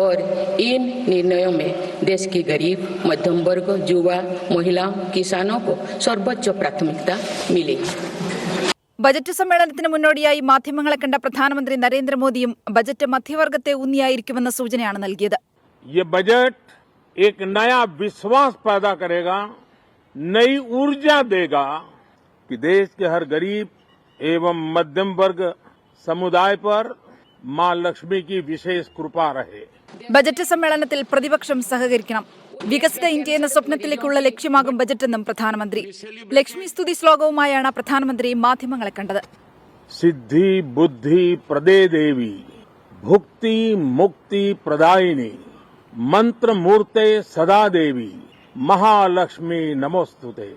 और इन निर्णयों में देश की गरीब, मध्यम वर्ग, युवा, महिलाओं, किसानों को सर्वोच्च प्राथमिकता मिलेगी. ബജറ്റ് സമ്മേളനത്തിന് മുന്നോടിയായി മാധ്യമങ്ങളെ കണ്ട പ്രധാനമന്ത്രി നരേന്ദ്രമോദിയും ബജറ്റ് മധ്യവർഗത്തെ ഊന്നിയായിരിക്കുമെന്ന സൂചനയാണ് നൽകിയത്. ये बजट एक नया विश्वास पैदा करेगा, नई ऊर्जा देगा कि देश के हर गरीब एवं मध्यम वर्ग समुदाय पर मां लक्ष्मी की विशेष कृपा रहे. ബജറ്റ് സമ്മേളനത്തിൽ പ്രതിപക്ഷം സഹകരിക്കണം. വികസിത ഇന്ത്യ എന്ന സ്വപ്നത്തിലേക്കുള്ള ലക്ഷ്യമാകും ബജറ്റെന്നും പ്രധാനമന്ത്രി. ലക്ഷ്മി സ്തുതി ശ്ലോകവുമായാണ് പ്രധാനമന്ത്രി മാധ്യമങ്ങളെ കണ്ടത്. സിദ്ധി ബുദ്ധി പ്രദേ ദേവി ഭുക്തി മുക്തി പ്രദായിനി मंत्रमूर्ते सदा देवी महालक्ष्मी नमोस्तुते.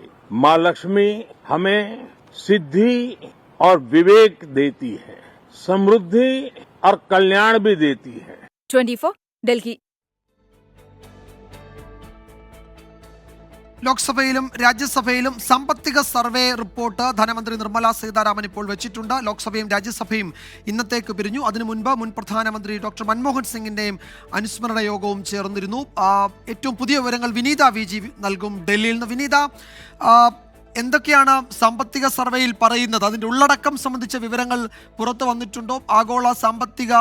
माँ लक्ष्मी हमें सिद्धि और विवेक देती है, समृद्धि और कल्याण भी देती है. 24 ഡൽഹി. ലോക്സഭയിലും രാജ്യസഭയിലും സാമ്പത്തിക സർവേ റിപ്പോർട്ട് ധനമന്ത്രി നിർമ്മല സീതാരാമൻ ഇപ്പോൾ വെച്ചിട്ടുണ്ട്. ലോക്സഭയും രാജ്യസഭയും ഇന്നത്തേക്ക് പിരിഞ്ഞു. അതിനു മുൻപ് മുൻ പ്രധാനമന്ത്രി ഡോക്ടർ മൻമോഹൻ സിംഗിന്റെയും അനുസ്മരണ യോഗവും ചേർന്നിരുന്നു. ഏറ്റവും പുതിയ വിവരങ്ങൾ വിനീത വി ജി നൽകും ഡൽഹിയിൽ നിന്ന്. വിനീത, എന്തൊക്കെയാണ് സാമ്പത്തിക സർവേയിൽ പറയുന്നത്? അതിന്റെ ഉള്ളടക്കം സംബന്ധിച്ച വിവരങ്ങൾ പുറത്തു വന്നിട്ടുണ്ടോ? ആഗോള സാമ്പത്തിക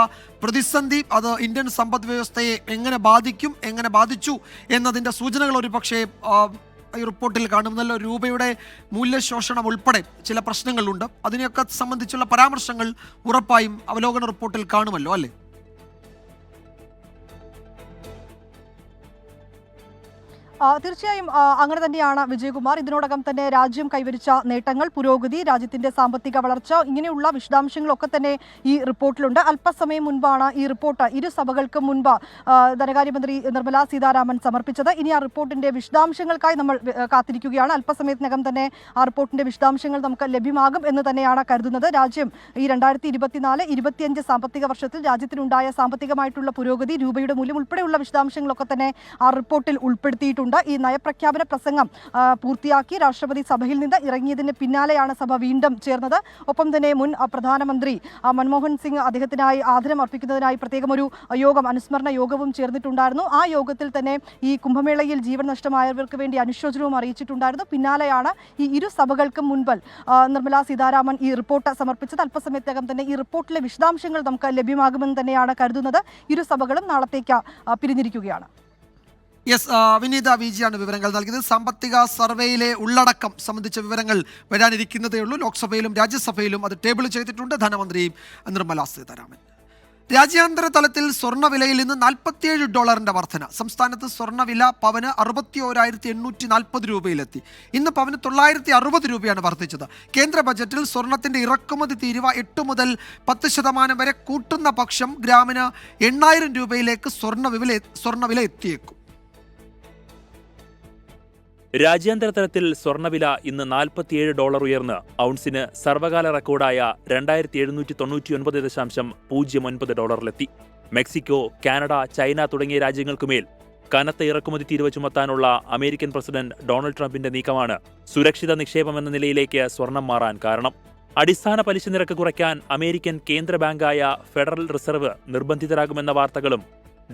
പ്രതിസന്ധി അത് ഇന്ത്യൻ സമ്പദ് വ്യവസ്ഥയെ എങ്ങനെ ബാധിക്കും, എങ്ങനെ ബാധിച്ചു എന്നതിന്റെ സൂചനകൾ ഒരു പക്ഷേ ഈ റിപ്പോർട്ടിൽ കാണുന്നല്ലോ. രൂപയുടെ മൂല്യശോഷണം ഉൾപ്പെടെ ചില പ്രശ്നങ്ങളുണ്ട്. അതിനെയൊക്കെ സംബന്ധിച്ചുള്ള പരാമർശങ്ങൾ ഉറപ്പായും അവലോകന റിപ്പോർട്ടിൽ കാണുമല്ലോ, അല്ലേ? തീർച്ചയായും അങ്ങനെ തന്നെയാണ് വിജയകുമാർ. ഇതിനോടകം തന്നെ രാജ്യം കൈവരിച്ച നേട്ടങ്ങൾ, പുരോഗതി, രാജ്യത്തിന്റെ സാമ്പത്തിക വളർച്ച, ഇങ്ങനെയുള്ള വിശദാംശങ്ങളൊക്കെ തന്നെ ഈ റിപ്പോർട്ടിലുണ്ട്. അല്പസമയം മുൻപാണ് ഈ റിപ്പോർട്ട് ഇരു സഭകൾക്കും മുൻപ് ധനകാര്യമന്ത്രി നിർമ്മലാ സീതാരാമൻ സമർപ്പിച്ചത്. ഇനി ആ റിപ്പോർട്ടിന്റെ വിശദാംശങ്ങൾക്കായി നമ്മൾ കാത്തിരിക്കുകയാണ്. അല്പസമയത്തിനകം തന്നെ ആ റിപ്പോർട്ടിന്റെ വിശദാംശങ്ങൾ നമുക്ക് ലഭ്യമാകും എന്ന് തന്നെയാണ് കരുതുന്നത്. രാജ്യം ഈ 2024-25 സാമ്പത്തിക വർഷത്തിൽ രാജ്യത്തിനുണ്ടായ സാമ്പത്തികമായിട്ടുള്ള പുരോഗതി, രൂപയുടെ മൂല്യം ഉൾപ്പെടെയുള്ള വിശദാംശങ്ങളൊക്കെ തന്നെ ആ റിപ്പോർട്ടിൽ ഉൾപ്പെടുത്തിയിട്ടുണ്ട്. ഈ നയപ്രഖ്യാപന പ്രസംഗം പൂർത്തിയാക്കി രാഷ്ട്രപതി സഭയിൽ നിന്ന് ഇറങ്ങിയതിന് പിന്നാലെയാണ് സഭ വീണ്ടും ചേർന്നത്. ഒപ്പം തന്നെ മുൻ പ്രധാനമന്ത്രി മൻമോഹൻ സിംഗ് അദ്ദേഹത്തിനായി ആദരം അർപ്പിക്കുന്നതിനായി പ്രത്യേകമൊരു യോഗം, അനുസ്മരണ യോഗവും ചേർന്നിട്ടുണ്ടായിരുന്നു. ആ യോഗത്തിൽ തന്നെ ഈ കുംഭമേളയിൽ ജീവൻ നഷ്ടമായവർക്ക് വേണ്ടി അനുശോചനവും അറിയിച്ചിട്ടുണ്ടായിരുന്നു. പിന്നാലെയാണ് ഈ ഇരു സഭകൾക്കും മുൻപിൽ നിർമ്മലാ സീതാരാമൻ ഈ റിപ്പോർട്ട് സമർപ്പിച്ചത്. അല്പസമയത്തിനകം തന്നെ ഈ റിപ്പോർട്ടിലെ വിശദാംശങ്ങൾ നമുക്ക് ലഭ്യമാകുമെന്ന് തന്നെയാണ് കരുതുന്നത്. ഇരു സഭകളും നാളത്തേക്ക് പിരിഞ്ഞിരിക്കുകയാണ്. വിനീത വിജിയാണ് വിവരങ്ങൾ നൽകിയത്. സാമ്പത്തിക സർവേയിലെ ഉള്ളടക്കം സംബന്ധിച്ച വിവരങ്ങൾ വരാനിരിക്കുന്നതേ ഉള്ളൂ. ലോക്സഭയിലും രാജ്യസഭയിലും അത് ടേബിൾ ചെയ്തിട്ടുണ്ട് ധനമന്ത്രി നിർമ്മലാ സീതാരാമൻ. രാജ്യാന്തര തലത്തിൽ സ്വർണ്ണവിലയിൽ നിന്ന് $47 വർധന. സംസ്ഥാനത്ത് സ്വർണ്ണവില പവന് 61,840 രൂപയിലെത്തി. ഇന്ന് പവന് 960 രൂപയാണ് വർദ്ധിച്ചത്. കേന്ദ്ര ബജറ്റിൽ സ്വർണത്തിന്റെ ഇറക്കുമതി തീരുവ 8 മുതൽ 10% വരെ കൂട്ടുന്ന പക്ഷം ഗ്രാമിന് 8,000 രൂപയിലേക്ക് സ്വർണ്ണവില എത്തിയേക്കും. രാജ്യാന്തര തലത്തിൽ സ്വർണ്ണവില ഇന്ന് $47 ഉയർന്ന് ഔൺസിന് സർവകാല റെക്കോർഡായ 2,799.09 മെക്സിക്കോ, കാനഡ, ചൈന തുടങ്ങിയ രാജ്യങ്ങൾക്കുമേൽ കനത്ത ഇറക്കുമതി തീരുവ ചുമത്താനുള്ള അമേരിക്കൻ പ്രസിഡന്റ് ഡൊണാൾഡ് ട്രംപിന്റെ നീക്കമാണ് സുരക്ഷിത നിക്ഷേപമെന്ന നിലയിലേക്ക് സ്വർണം മാറാൻ കാരണം. അടിസ്ഥാന പലിശ നിരക്ക് കുറയ്ക്കാൻ അമേരിക്കൻ കേന്ദ്ര ബാങ്കായ ഫെഡറൽ റിസർവ് നിർബന്ധിതരാകുമെന്ന വാർത്തകളും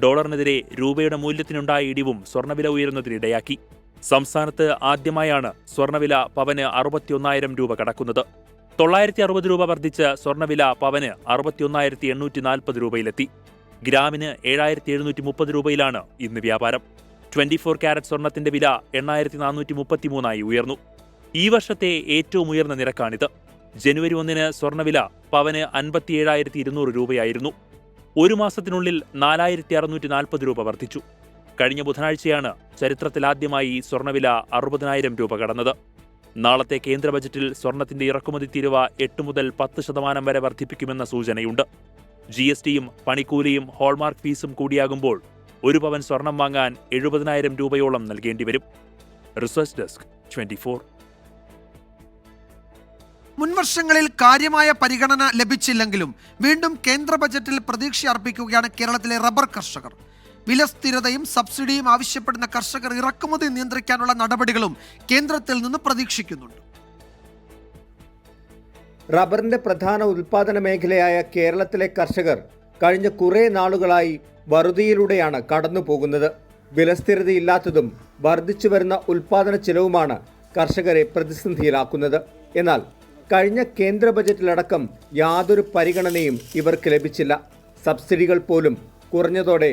ഡോളറിനെതിരെ രൂപയുടെ മൂല്യത്തിനുണ്ടായ ഇടിവും സ്വർണ്ണവില ഉയരുന്നതിനിടയാക്കി. സംസ്ഥാനത്ത് ആദ്യമായാണ് സ്വർണ്ണവില പവന് 61,000 രൂപ കടക്കുന്നത്. 960 രൂപ വർദ്ധിച്ച് സ്വർണ്ണവില പവന് 61,840 രൂപയിലെത്തി. ഗ്രാമിന് 7,730 രൂപയിലാണ് ഇന്ന് വ്യാപാരം. 24 കാരറ്റ് സ്വർണത്തിന്റെ വില 8,433 ഉയർന്നു. ഈ വർഷത്തെ ഏറ്റവും ഉയർന്ന നിരക്കാണിത്. ജനുവരി 1 സ്വർണ്ണവില പവന് 57,200 രൂപയായിരുന്നു. ഒരു മാസത്തിനുള്ളിൽ 4,640 രൂപ വർദ്ധിച്ചു. കഴിഞ്ഞ ബുധനാഴ്ചയാണ് ചരിത്രത്തിലാദ്യമായി സ്വർണ്ണവില 60,000 രൂപ കടന്നത്. നാളത്തെ കേന്ദ്ര ബജറ്റിൽ സ്വർണത്തിന്റെ ഇറക്കുമതി തീരുവ 8 മുതൽ 10% വരെ വർദ്ധിപ്പിക്കുമെന്ന സൂചനയുണ്ട്. GSTയും പണിക്കൂലിയും ഹോൾമാർക്ക് ഫീസും കൂടിയാകുമ്പോൾ ഒരു പവൻ സ്വർണം വാങ്ങാൻ 70,000 രൂപയോളം നൽകേണ്ടിവരും. Research desk 24. മുൻവർഷങ്ങളിൽ കാര്യമായ പരിഗണന ലഭിച്ചില്ലെങ്കിലും വീണ്ടും കേന്ദ്ര ബജറ്റിൽ പ്രതീക്ഷ അർപ്പിക്കുകയാണ് കേരളത്തിലെ റബ്ബർ കർഷകർ. വില സ്ഥിരതയും സബ്സിഡിയും ആവശ്യപ്പെടുന്ന കർഷകർ ഇറക്കുമതി നിയന്ത്രിക്കാനുള്ള നടപടികളും കേന്ദ്രത്തിൽ നിന്ന് പ്രതീക്ഷിക്കുന്നുണ്ട്. റബ്ബറിന്റെ പ്രധാന ഉൽപാദന മേഖലയായ കേരളത്തിലെ കർഷകർ കഴിഞ്ഞ കുറേ നാളുകളായി വറുതിയിലൂടെയാണ് കടന്നു പോകുന്നത്. വിലസ്ഥിരതയില്ലാത്തതും വർദ്ധിച്ചു വരുന്ന ഉൽപാദന ചെലവുമാണ് കർഷകരെ പ്രതിസന്ധിയിലാക്കുന്നത്. എന്നാൽ കഴിഞ്ഞ കേന്ദ്ര ബജറ്റിലടക്കം യാതൊരു പരിഗണനയും ഇവർക്ക് ലഭിച്ചില്ല. സബ്സിഡികൾ പോലും കുറഞ്ഞതോടെ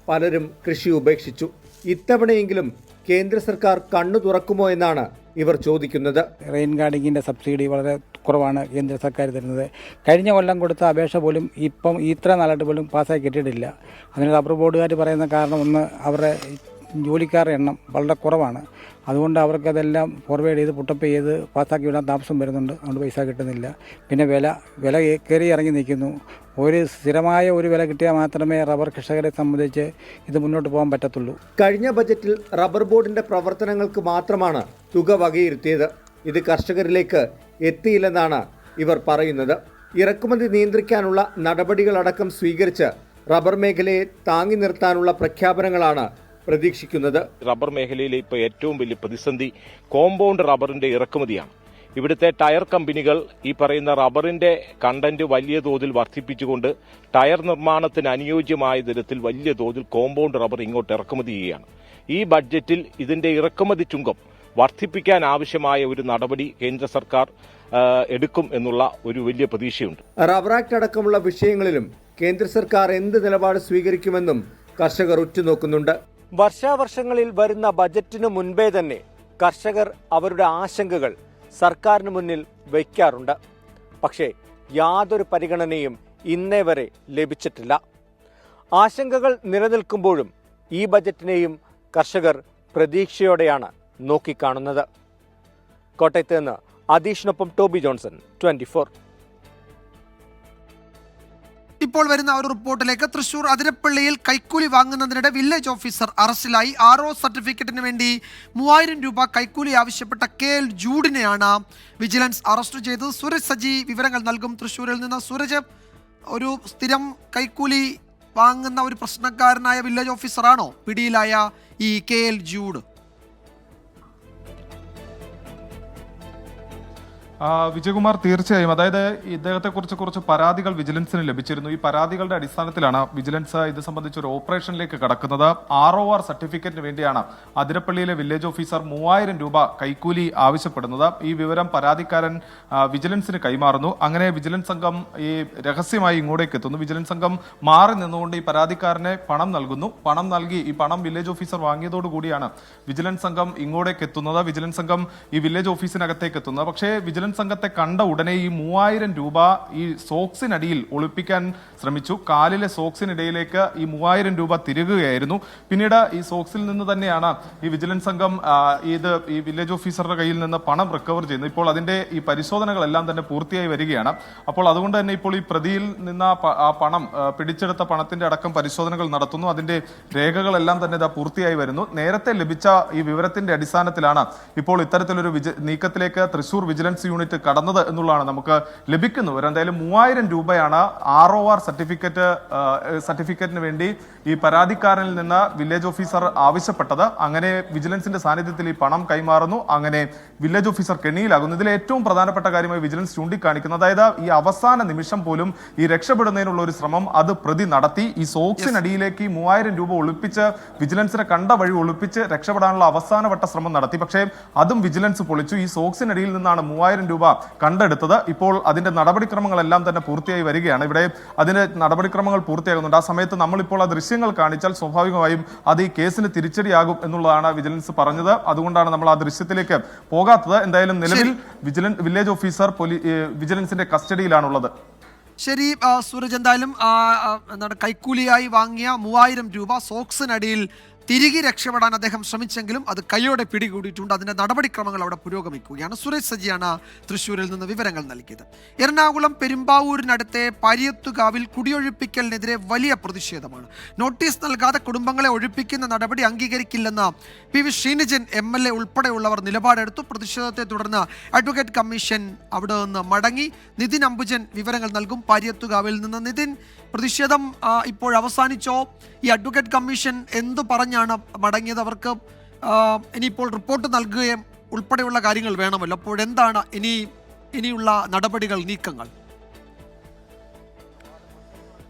പലരും കൃഷി ഉപേക്ഷിച്ചു. ഇത്തവണയെങ്കിലും കേന്ദ്ര സർക്കാർ കണ്ണു തുറക്കുമോ എന്നാണ് ഇവർ ചോദിക്കുന്നത്. റെയിൻ ഗാർഡിങ്ങിൻ്റെ സബ്സിഡി വളരെ കുറവാണ് കേന്ദ്ര സർക്കാർ തരുന്നത്. കഴിഞ്ഞ കൊല്ലം കൊടുത്ത അപേക്ഷ പോലും ഇപ്പം ഇത്ര നാളായിട്ട് പോലും പാസ്സാക്കി കിട്ടിയിട്ടില്ല. അതിന് റബ്ബർ ബോർഡുകാർ പറയുന്ന കാരണം ഒന്ന്, അവരുടെ ജോലിക്കാരുടെ എണ്ണം വളരെ കുറവാണ്. അതുകൊണ്ട് അവർക്കതെല്ലാം ഫോർവേഡ് ചെയ്ത് പുട്ടപ്പ് ചെയ്ത് പാസ്സാക്കി വിടാൻ താമസം വരുന്നുണ്ട്. അതുകൊണ്ട് പൈസ കിട്ടുന്നില്ല. പിന്നെ വില കയറി ഇറങ്ങി നിൽക്കുന്നു. ഒരു സ്ഥിരമായ ഒരു വില കിട്ടിയാൽ മാത്രമേ റബ്ബർ കർഷകരെ സംബന്ധിച്ച് ഇത് മുന്നോട്ട് പോകാൻ പറ്റത്തുള്ളൂ. കഴിഞ്ഞ ബജറ്റിൽ റബ്ബർ ബോർഡിന്റെ പ്രവർത്തനങ്ങൾക്ക് മാത്രമാണ് തുക വകയിരുത്തിയത്. ഇത് കർഷകരിലേക്ക് എത്തിയില്ലെന്നാണ് ഇവർ പറയുന്നത്. ഇറക്കുമതി നിയന്ത്രിക്കാനുള്ള നടപടികളടക്കം സ്വീകരിച്ച് റബ്ബർ മേഖലയെ താങ്ങി നിർത്താനുള്ള പ്രഖ്യാപനങ്ങളാണ് പ്രതീക്ഷിക്കുന്നത്. റബ്ബർ മേഖലയിലെ ഇപ്പോൾ ഏറ്റവും വലിയ പ്രതിസന്ധി കോമ്പൗണ്ട് റബ്ബറിന്റെ ഇറക്കുമതിയാണ്. ഇവിടുത്തെ ടയർ കമ്പനികൾ ഈ പറയുന്ന റബ്ബറിന്റെ കണ്ടന്റ് വലിയ തോതിൽ വർദ്ധിപ്പിച്ചുകൊണ്ട് ടയർ നിർമ്മാണത്തിന് അനുയോജ്യമായ തരത്തിൽ വലിയ തോതിൽ കോമ്പൗണ്ട് റബ്ബർ ഇങ്ങോട്ട് ഇറക്കുമതി ചെയ്യുകയാണ്. ഈ ബഡ്ജറ്റിൽ ഇതിന്റെ ഇറക്കുമതി ചുങ്കം വർദ്ധിപ്പിക്കാൻ ആവശ്യമായ ഒരു നടപടി കേന്ദ്ര സർക്കാർ എടുക്കും എന്നുള്ള ഒരു വലിയ പ്രതീക്ഷയുണ്ട്. റബ്ബർ ആക്ട് അടക്കമുള്ള വിഷയങ്ങളിലും കേന്ദ്ര സർക്കാർ എന്ത് നിലപാട് സ്വീകരിക്കുമെന്നും കർഷകർ ഉറ്റുനോക്കുന്നുണ്ട്. വർഷാവർഷങ്ങളിൽ വരുന്ന ബജറ്റിനു മുൻപേ തന്നെ കർഷകർ അവരുടെ ആശങ്കകൾ സർക്കാരിന് മുന്നിൽ വയ്ക്കാറുണ്ട്. പക്ഷേ യാതൊരു പരിഗണനയും ഇന്നേ വരെ ലഭിച്ചിട്ടില്ല. ആശങ്കകൾ നിലനിൽക്കുമ്പോഴും ഈ ബജറ്റിനെയും കർഷകർ പ്രതീക്ഷയോടെയാണ് നോക്കിക്കാണുന്നത്. കോട്ടയത്ത് നിന്ന് അദീഷിനൊപ്പം ടോബി ജോൺസൺ, 24. ഇപ്പോൾ വരുന്ന ഒരു റിപ്പോർട്ടിലേക്ക്. തൃശൂർ അതിരപ്പള്ളിയിൽ കൈക്കൂലി വാങ്ങുന്നതിനിടെ വില്ലേജ് ഓഫീസർ അറസ്റ്റിലായി. RO സർട്ടിഫിക്കറ്റിന് വേണ്ടി 3000 രൂപ കൈക്കൂലി ആവശ്യപ്പെട്ട KL ജൂഡിനെയാണ് വിജിലൻസ് അറസ്റ്റ് ചെയ്തത്. സൂരജ് സജി വിവരങ്ങൾ നൽകും തൃശൂരിൽ നിന്ന്. സൂരജ്, ഒരു സ്ഥിരം കൈക്കൂലി വാങ്ങുന്ന ഒരു പ്രശ്നക്കാരനായ വില്ലേജ് ഓഫീസറാണോ പിടിയിലായ ഈ KL ജൂഡ്? വിജയകുമാർ, തീർച്ചയായും. അതായത് ഇദ്ദേഹത്തെക്കുറിച്ച് കുറച്ച് പരാതികൾ വിജിലൻസിന് ലഭിച്ചിരുന്നു. ഈ പരാതികളുടെ അടിസ്ഥാനത്തിലാണ് വിജിലൻസ് ഇത് സംബന്ധിച്ച് ഒരു ഓപ്പറേഷനിലേക്ക് കടക്കുന്നത്. ROR സർട്ടിഫിക്കറ്റിന് വേണ്ടിയാണ് അതിരപ്പള്ളിയിലെ വില്ലേജ് ഓഫീസർ 3000 രൂപ കൈക്കൂലി ആവശ്യപ്പെടുന്നത്. ഈ വിവരം പരാതിക്കാരൻ വിജിലൻസിന് കൈമാറുന്നു. അങ്ങനെ വിജിലൻസ് സംഘം ഈ രഹസ്യമായി ഇങ്ങോട്ടേക്ക് എത്തുന്നു. വിജിലൻസ് സംഘം മാറി നിന്നുകൊണ്ട് ഈ പരാതിക്കാരനെ പണം നൽകുന്നു. പണം നൽകി ഈ പണം വില്ലേജ് ഓഫീസർ വാങ്ങിയതോടുകൂടിയാണ് വിജിലൻസ് സംഘം ഇങ്ങോട്ടേക്ക് എത്തുന്നത്. വിജിലൻസ് സംഘം ഈ വില്ലേജ് ഓഫീസിനകത്തേക്ക് എത്തുന്നത്. പക്ഷേ വിജിലൻസ് സംഘത്തെ കണ്ട ഉടനെ ഈ 3000 രൂപ ഈ സോക്സിനടിയിൽ ഒളിപ്പിക്കാൻ ശ്രമിച്ചു. കാലിലെ സോക്സിനിടയിലേക്ക് ഈ 3000 രൂപ തിരുകുകയായിരുന്നു. പിന്നീട് ഈ സോക്സിൽ നിന്ന് തന്നെയാണ് ഈ വിജിലൻസ് സംഘം ഈ വില്ലേജ് ഓഫീസറുടെ കയ്യിൽ നിന്ന് പണം റിക്കവർ ചെയ്യുന്നത്. ഇപ്പോൾ അതിന്റെ ഈ പരിശോധനകളെല്ലാം തന്നെ പൂർത്തിയായി വരികയാണ്. അപ്പോൾ അതുകൊണ്ട് തന്നെ ഇപ്പോൾ ഈ പ്രതിയിൽ നിന്ന് ആ പണം പിടിച്ചെടുത്ത പണത്തിന്റെ അടക്കം പരിശോധനകൾ നടത്തുന്നു. അതിന്റെ രേഖകളെല്ലാം തന്നെ ഇതാ പൂർത്തിയായി വരുന്നു. നേരത്തെ ലഭിച്ച ഈ വിവരത്തിന്റെ അടിസ്ഥാനത്തിലാണ് ഇപ്പോൾ ഇത്തരത്തിലൊരു നീക്കത്തിലേക്ക് തൃശൂർ വിജിലൻസ് യൂണിറ്റ് കടന്നത് എന്നുള്ളതാണ് നമുക്ക് ലഭിക്കുന്നത്. എന്തായാലും 3000 രൂപയാണ് ROR സർട്ടിഫിക്കറ്റിന് വേണ്ടി ഈ പരാതിക്കാരനിൽ നിന്ന് വില്ലേജ് ഓഫീസർ ആവശ്യപ്പെട്ടത്. അങ്ങനെ വിജിലൻസിന്റെ സാന്നിധ്യത്തിൽ ഈ പണം കൈമാറുന്നു. അങ്ങനെ വില്ലേജ് ഓഫീസർ കെണിയിലാകുന്നു. ഇതിൽ ഏറ്റവും പ്രധാനപ്പെട്ട കാര്യമായി വിജിലൻസ് ചൂണ്ടിക്കാണിക്കുന്നത്, അതായത് ഈ അവസാന നിമിഷം പോലും ഈ രക്ഷപ്പെടുന്നതിനുള്ള ഒരു ശ്രമം അത് പ്രതി നടത്തി. ഈ സോക്സിനടിയിലേക്ക് ഈ 3000 രൂപ ഒളിപ്പിച്ച് വിജിലൻസിനെ കണ്ട വഴി ഒളിപ്പിച്ച് രക്ഷപ്പെടാനുള്ള അവസാനവട്ട ശ്രമം നടത്തി. പക്ഷേ അതും വിജിലൻസ് പൊളിച്ചു. ഈ സോക്സിനടിയിൽ നിന്നാണ് 3000 രൂപ കണ്ടെടുത്തത്. ഇപ്പോൾ അതിന്റെ നടപടിക്രമങ്ങളെല്ലാം തന്നെ പൂർത്തിയായി വരികയാണ്. ഇവിടെ അതിന്റെ നടപടിക്രമങ്ങൾ പൂർത്തിയാകുന്നുണ്ട്. ആ സമയത്ത് നമ്മളിപ്പോൾ ആ ദൃശ്യങ്ങൾ കാണിച്ചാൽ സ്വാഭാവികമായും അത് ഈ കേസിന് തിരിച്ചടിയാകും എന്നുള്ളതാണ് വിജിലൻസ് പറഞ്ഞത്. അതുകൊണ്ടാണ് നമ്മൾ ആ ദൃശ്യത്തിലേക്ക് പോകാത്തത്. എന്തായാലും നിലവിൽ വില്ലേജ് ഓഫീസർ വിജിലൻസിന്റെ കസ്റ്റഡിയിലാണുള്ളത്. ശരി സൂരജ്, എന്തായാലും എന്താണ് കൈക്കൂലിയായി വാങ്ങിയ 3000 രൂപ സോക്സിനടിയിൽ തിരികെ രക്ഷപ്പെടാൻ അദ്ദേഹം ശ്രമിച്ചെങ്കിലും അത് കൈയോടെ പിടികൂടിയിട്ടുണ്ട്. അതിന്റെ നടപടിക്രമങ്ങൾ അവിടെ പുരോഗമിക്കുകയാണ്. സുരേഷ് സജിയാണ് തൃശ്ശൂരിൽ നിന്ന് വിവരങ്ങൾ നൽകിയത്. എറണാകുളം പെരുമ്പാവൂരിനടുത്തെ പാരിയത്തുകാവിൽ കുടിയൊഴിപ്പിക്കലിനെതിരെ വലിയ പ്രതിഷേധമാണ്. നോട്ടീസ് നൽകാതെ കുടുംബങ്ങളെ ഒഴിപ്പിക്കുന്ന നടപടി അംഗീകരിക്കില്ലെന്ന് PV ശ്രീനിജൻ MLA ഉൾപ്പെടെയുള്ളവർ നിലപാടെടുത്തു. പ്രതിഷേധത്തെ തുടർന്ന് അഡ്വക്കേറ്റ് കമ്മീഷൻ അവിടെ നിന്ന് മടങ്ങി. നിതിൻ അംബുജൻ വിവരങ്ങൾ നൽകും പാരിയത്തുകാവിൽ നിന്ന്. നിതിൻ, പ്രതിഷേധം ഇപ്പോൾ അവസാനിച്ചോ? ഈ അഡ്വക്കേറ്റ് കമ്മീഷൻ എന്തു പറഞ്ഞാണ് മടങ്ങിയത്? അവർക്ക് ഇനിയിപ്പോൾ റിപ്പോർട്ട് നൽകുകയും ഉൾപ്പെടെയുള്ള കാര്യങ്ങൾ വേണമല്ലോ. അപ്പോഴെന്താണ് ഇനിയുള്ള നടപടികൾ, നീക്കങ്ങൾ?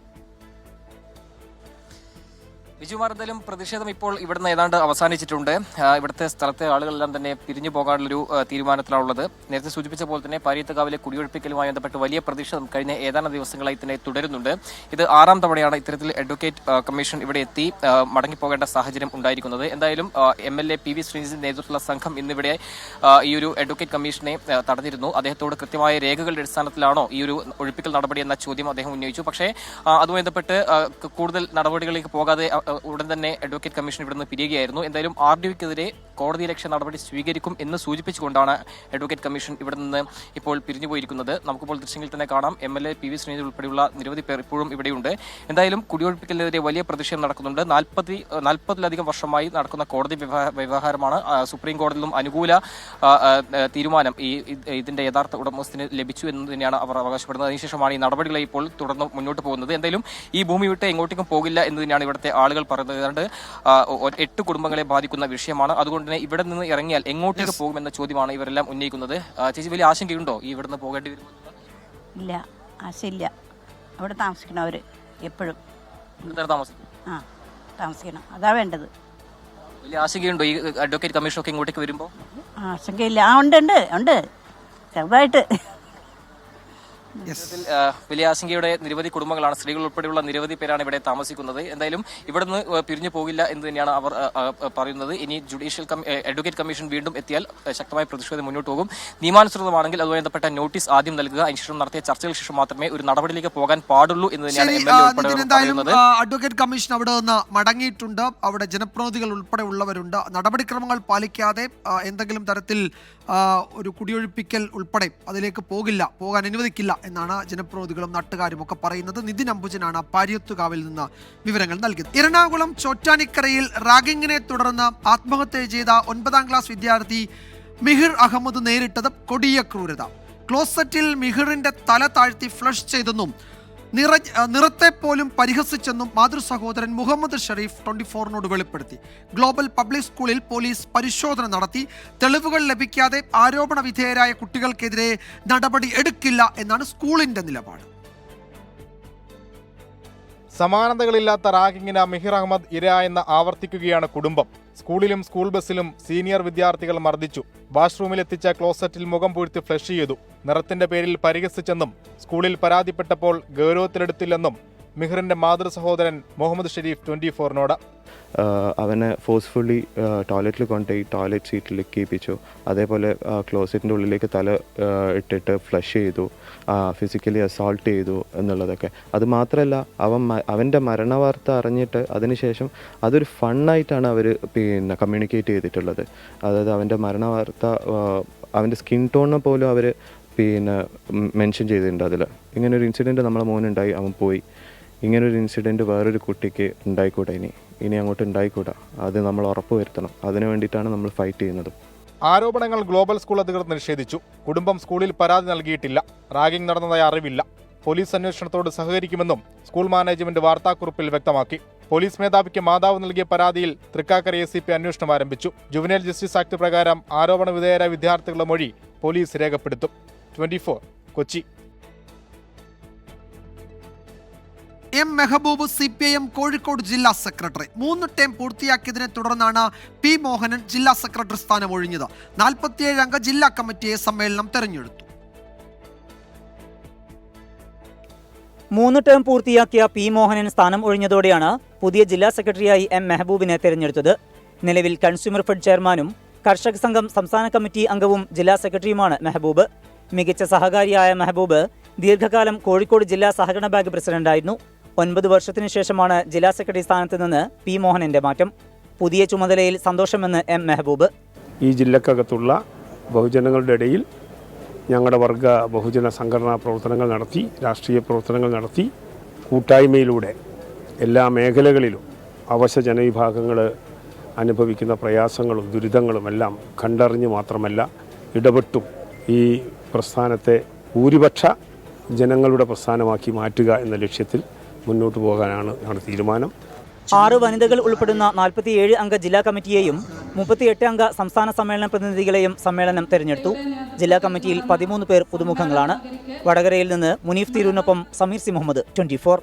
വിജുമാർ, എന്തായാലും പ്രതിഷേധം ഇപ്പോൾ ഇവിടുന്ന് ഏതാണ്ട് അവസാനിച്ചിട്ടുണ്ട്. ഇവിടുത്തെ സ്ഥലത്തെ ആളുകളെല്ലാം തന്നെ പിരിഞ്ഞു പോകാനുള്ളൊരു തീരുമാനത്തിലാണുള്ളത്. നേരത്തെ സൂചിപ്പിച്ച പോലെ തന്നെ പാരിയത്തുകാവിലെ കുടിയൊഴിപ്പിക്കലുമായി ബന്ധപ്പെട്ട് വലിയ പ്രതിഷേധം കഴിഞ്ഞ ഏതാനും ദിവസങ്ങളായി തന്നെ തുടരുന്നുണ്ട്. ഇത് 6ാം തവണയാണ് ഇത്തരത്തിൽ അഡ്വക്കേറ്റ് കമ്മീഷൻ ഇവിടെ എത്തി മടങ്ങിപ്പോകേണ്ട സാഹചര്യം ഉണ്ടായിരിക്കുന്നത്. എന്തായാലും MLA PV ശ്രീനിജന്റെ നേതൃത്വത്തിലുള്ള സംഘം ഇന്നിവിടെ ഈ ഒരു അഡ്വക്കേറ്റ് കമ്മീഷനെ തടഞ്ഞിരുന്നു. അദ്ദേഹത്തോട് കൃത്യമായ രേഖകളുടെ അടിസ്ഥാനത്തിലാണോ ഈ ഒരു ഒഴിപ്പിക്കൽ നടപടി എന്ന ചോദ്യം അദ്ദേഹം ഉന്നയിച്ചു. പക്ഷേ അതുമായി ബന്ധപ്പെട്ട് കൂടുതൽ നടപടികളിലേക്ക് പോകാതെ ഉടൻ തന്നെ അഡ്വക്കേറ്റ് കമ്മീഷൻ ഇവിടുന്ന് പിരിയുകയായിരുന്നു. എന്തായാലും RDOക്കെതിരെ കോടതിയലക്ഷ്യ നടപടി സ്വീകരിക്കും എന്ന് സൂചിപ്പിച്ചുകൊണ്ടാണ് അഡ്വക്കേറ്റ് കമ്മീഷൻ ഇവിടെ നിന്ന് ഇപ്പോൾ പിരിഞ്ഞുപോയിരിക്കുന്നത്. നമുക്കിപ്പോൾ ദൃശ്യങ്ങളിൽ തന്നെ കാണാം. MLA PV ശ്രീനിധി ഉൾപ്പെടെയുള്ള നിരവധി പേർ ഇപ്പോഴും ഇവിടെയുണ്ട്. എന്തായാലും കുടിയൊഴിപ്പിക്കലിനെതിരെ വലിയ പ്രതിഷേധം നടക്കുന്നുണ്ട്. 40-ലധികം വർഷമായി നടക്കുന്ന കോടതി വ്യവഹാരമാണ്. സുപ്രീം കോടതിയിലും അനുകൂല തീരുമാനം ഇതിന്റെ യഥാർത്ഥ ഉടമസ്ഥന് ലഭിച്ചു എന്ന് തന്നെയാണ് അവർ അവകാശപ്പെടുന്നത്. അതിനുശേഷമാണ് ഈ നടപടികളെ ഇപ്പോൾ തുടർന്ന് മുന്നോട്ട് പോകുന്നത്. എന്തായാലും ഈ ഭൂമി വിട്ട് എങ്ങോട്ടേക്കും പോകില്ല എന്ന് തന്നെയാണ് ഇവിടുത്തെ ആളുകൾ പറയുന്നത്. ഏതാണ്ട് 8 കുടുംബങ്ങളെ ബാധിക്കുന്ന വിഷയമാണ്. അതുകൊണ്ട് തന്നെ ഇവിടെ നിന്ന് ഇറങ്ങിയാൽ എങ്ങോട്ടേക്ക് പോകുമെന്ന ചോദ്യമാണ് ഇവരെല്ലാം ഉന്നയിക്കുന്നത്. ചേച്ചി, വലിയ ആശങ്കയുണ്ടോ ഈ ഇവിടുന്ന് പോകേണ്ടി വരുമോ? ഇല്ല, ആശയില്ല. അവിടെ താമസിക്കണവർ എപ്പോഴും താമസിക്കണം, അതാ വേണ്ടത്. വലിയ ആശങ്കയുണ്ടോ ഈ അഡ്വക്കേറ്റ് കമ്മീഷനൊക്കെ ഇങ്ങോട്ടേക്ക് വരുമ്പോൾ? ആശങ്കയില്ല. ഉണ്ട് ചെറുതായിട്ട്. വലിയ ആശങ്കയുടെ നിരവധി കുടുംബങ്ങളാണ്, സ്ത്രീകൾ ഉൾപ്പെടെയുള്ള നിരവധി പേരാണ് ഇവിടെ താമസിക്കുന്നത്. എന്തായാലും ഇവിടുന്ന് പിരിഞ്ഞു പോകില്ല എന്ന് തന്നെയാണ് അവർ പറയുന്നത്. ഇനി അഡ്വക്കേറ്റ് കമ്മീഷൻ വീണ്ടും എത്തിയാൽ ശക്തമായ പ്രതിഷേധം മുന്നോട്ട് പോകും. നിയമാനുസൃതമാണെങ്കിൽ അതുമായി ബന്ധപ്പെട്ട നോട്ടീസ് ആദ്യം നൽകുക, അതിനുശേഷം നടത്തിയ ചർച്ചകൾക്ക് ശേഷം മാത്രമേ ഒരു നടപടിയിലേക്ക് പോകാൻ പാടുള്ളൂ എന്ന് തന്നെയാണ് പറയുന്നത്. അഡ്വക്കേറ്റ് കമ്മീഷൻ അവിടെ നിന്ന് മടങ്ങിയിട്ടുണ്ട്. അവിടെ ജനപ്രതിനിധികൾ ഉൾപ്പെടെ ഉള്ളവരുണ്ട്. നടപടിക്രമങ്ങൾ പാലിക്കാതെ എന്തെങ്കിലും തരത്തിൽ ഒരു കുടിയൊഴിപ്പിക്കൽ ഉൾപ്പെടെ അതിലേക്ക് പോകാൻ അനുവദിക്കില്ല എന്നാണ് ജനപ്രതിനിധികളും നാട്ടുകാരും ഒക്കെ പറയുന്നത്. നിതിൻ അംബുജനാണ് പാരിയത്തുകാവിൽ നിന്ന് വിവരങ്ങൾ നൽകിയത്. എറണാകുളം ചോറ്റാനിക്കരയിൽ റാഗിങ്ങിനെ തുടർന്ന് ആത്മഹത്യ ചെയ്ത 9ാം ക്ലാസ് വിദ്യാർത്ഥി മിഹിർ അഹമ്മദ് നേരിട്ടത് കൊടിയ ക്രൂരത. ക്ലോസറ്റിൽ മിഹിറിന്റെ തല താഴ്ത്തി ഫ്ലഷ് ചെയ്തെന്നും നിറത്തെ പോലും പരിഹസിച്ചെന്നും മാതൃസഹോദരൻ മുഹമ്മദ് ഷെരീഫ് 24നോട് വെളിപ്പെടുത്തി. ഗ്ലോബൽ പബ്ലിക് സ്കൂളിൽ പോലീസ് പരിശോധന നടത്തി. തെളിവുകൾ ലഭിക്കാതെ ആരോപണ വിധേയരായ കുട്ടികൾക്കെതിരെ നടപടി എടുക്കില്ല എന്നാണ് സ്കൂളിന്റെ നിലപാട്. സമാനതകളില്ലാത്ത റാഗിങ്ങിന് മിഹിർ അഹമ്മദ് ഇരയായെന്ന് ആവർത്തിക്കുകയാണ് കുടുംബം. സ്കൂളിലും സ്കൂൾ ബസ്സിലും സീനിയർ വിദ്യാർത്ഥികൾ മർദ്ദിച്ചു. വാഷ്റൂമിലെത്തിച്ച ക്ലോസറ്റിൽ മുഖം പൂഴ്ത്തി ഫ്ലഷ് ചെയ്തു. നിറത്തിന്റെ പേരിൽ പരിഹസിച്ചെന്നും സ്കൂളിൽ പരാതിപ്പെട്ടപ്പോൾ ഗൗരവത്തിലെടുത്തില്ലെന്നും മിഹിറിന്റെ മാതൃസഹോദരൻ മുഹമ്മദ് ഷെരീഫ് 24നോട്. അവനെ ഫോഴ്സ്ഫുള്ളി ടോയ്ലറ്റിൽ കൊണ്ടുപോയി ടോയ്ലറ്റ് സീറ്റിൽ കേൾപ്പിച്ചു. അതേപോലെ ക്ലോസറ്റിൻ്റെ ഉള്ളിലേക്ക് തല ഇട്ടിട്ട് ഫ്ലഷ് ചെയ്തു, ഫിസിക്കലി അസോൾട്ട് ചെയ്തു എന്നുള്ളതൊക്കെ. അതുമാത്രമല്ല, അവൻ്റെ മരണവാർത്ത അറിഞ്ഞിട്ട് അതിനുശേഷം അതൊരു ഫണ്ണായിട്ടാണ് അവർ കമ്മ്യൂണിക്കേറ്റ് ചെയ്തിട്ടുള്ളത്. അതായത് അവൻ്റെ മരണവാർത്ത അവൻ്റെ സ്കിൻ ടോണിനെ പോലും അവർ മെൻഷൻ ചെയ്തിട്ടുണ്ട്. അതിൽ ഇങ്ങനൊരു ഇൻസിഡൻറ്റ് നമ്മളെ മോനുണ്ടായി, അവൻ പോയി. ഇങ്ങനൊരു ഇൻസിഡൻറ്റ് വേറൊരു കുട്ടിക്ക് ഉണ്ടായിക്കൂടാ, ഇനി അങ്ങോട്ട് ഉണ്ടായിക്കൂടാ. അത് നമ്മൾ ഉറപ്പുവരുത്തണം. അതിനു വേണ്ടിയിട്ടാണ് നമ്മൾ ഫൈറ്റ് ചെയ്യുന്നത്. ആരോപണങ്ങൾ ഗ്ലോബൽ സ്കൂൾ അധികൃതർ നിഷേധിച്ചു. കുടുംബം സ്കൂളിൽ പരാതി നൽകിയിട്ടില്ല. റാഗിംഗ് നടന്നതായി അറിവില്ല. പോലീസ് അന്വേഷണത്തോട് സഹകരിക്കുമെന്നും സ്കൂൾ മാനേജ്മെന്റ് വാർത്താക്കുറിപ്പിൽ വ്യക്തമാക്കി. പോലീസ് മേധാവിക്ക് മാതാവ് നൽകിയ പരാതിയിൽ തൃക്കാക്കര ACP അന്വേഷണം ആരംഭിച്ചു. ജുവനൈൽ ജസ്റ്റിസ് ആക്ട് പ്രകാരം ആരോപണ വിധേയരായ വിദ്യാർത്ഥികളുടെ മൊഴി പോലീസ് രേഖപ്പെടുത്തും. 24 കൊച്ചി. എം മെഹബൂബ് CPIM കോഴിക്കോട് ജില്ലാ സെക്രട്ടറി. 3 ടേം പൂർത്തിയാക്കിയതിനെ തുടർന്നാണ് P മോഹനൻ ജില്ലാ സെക്രട്ടറി സ്ഥാനം ഒഴിഞ്ഞത്. 47 അംഗ ജില്ലാ കമ്മിറ്റിയെ സമ്മേളനം തെരഞ്ഞെടുത്തു. 3 ടേം പൂർത്തിയാക്കിയ P മോഹനൻ സ്ഥാനം ഒഴിഞ്ഞതോടെയാണ് പുതിയ ജില്ലാ സെക്രട്ടറിയായി M മെഹബൂബിനെ തെരഞ്ഞെടുത്തത്. നിലവിൽ കൺസ്യൂമർ ഫെഡ് ചെയർമാനും കർഷക സംഘം സംസ്ഥാന കമ്മിറ്റി അംഗവും ജില്ലാ സെക്രട്ടറിയുമാണ് മെഹബൂബ്. മികച്ച സഹകാരിയായ മെഹബൂബ് ദീർഘകാലം കോഴിക്കോട് ജില്ലാ സഹകരണ ബാങ്ക് പ്രസിഡന്റായിരുന്നു. 9 വർഷത്തിനു ശേഷമാണ് ജില്ലാ സെക്രട്ടറി സ്ഥാനത്ത് നിന്ന് P മോഹനന്റെ മാറ്റം. പുതിയ ചുമതലയിൽ സന്തോഷമെന്ന് M മെഹബൂബ്. ഈ ജില്ലക്കകത്തുള്ള ബഹുജനങ്ങളുടെ ഇടയിൽ ഞങ്ങളുടെ വർഗ ബഹുജന സംഘടനാ പ്രവർത്തനങ്ങൾ നടത്തി, രാഷ്ട്രീയ പ്രവർത്തനങ്ങൾ നടത്തി, കൂട്ടായ്മയിലൂടെ എല്ലാ മേഖലകളിലും അവശ ജനവിഭാഗങ്ങൾ അനുഭവിക്കുന്ന പ്രയാസങ്ങളും ദുരിതങ്ങളുമെല്ലാം കണ്ടറിഞ്ഞ് മാത്രമല്ല ഇടപെട്ടും ഈ പ്രസ്ഥാനത്തെ ഭൂരിപക്ഷ ജനങ്ങളുടെ പ്രസ്ഥാനമാക്കി മാറ്റുക എന്ന ലക്ഷ്യത്തിൽ മുന്നോട്ട് പോകാനാണ് ഞങ്ങളുടെ തീരുമാനം. 6 വനിതകൾ ഉൾപ്പെടുന്ന 47 അംഗ ജില്ലാ കമ്മിറ്റിയെയും 38 അംഗ സംസ്ഥാന സമ്മേളന പ്രതിനിധികളെയും സമ്മേളനം തെരഞ്ഞെടുത്തു. ജില്ലാ കമ്മിറ്റിയിൽ 13 പേർ പുതുമുഖങ്ങളാണ്. വടകരയിൽ നിന്ന് മുനീഫ് തിരൂരിനൊപ്പം സമീർ സി മുഹമ്മദ്, 24.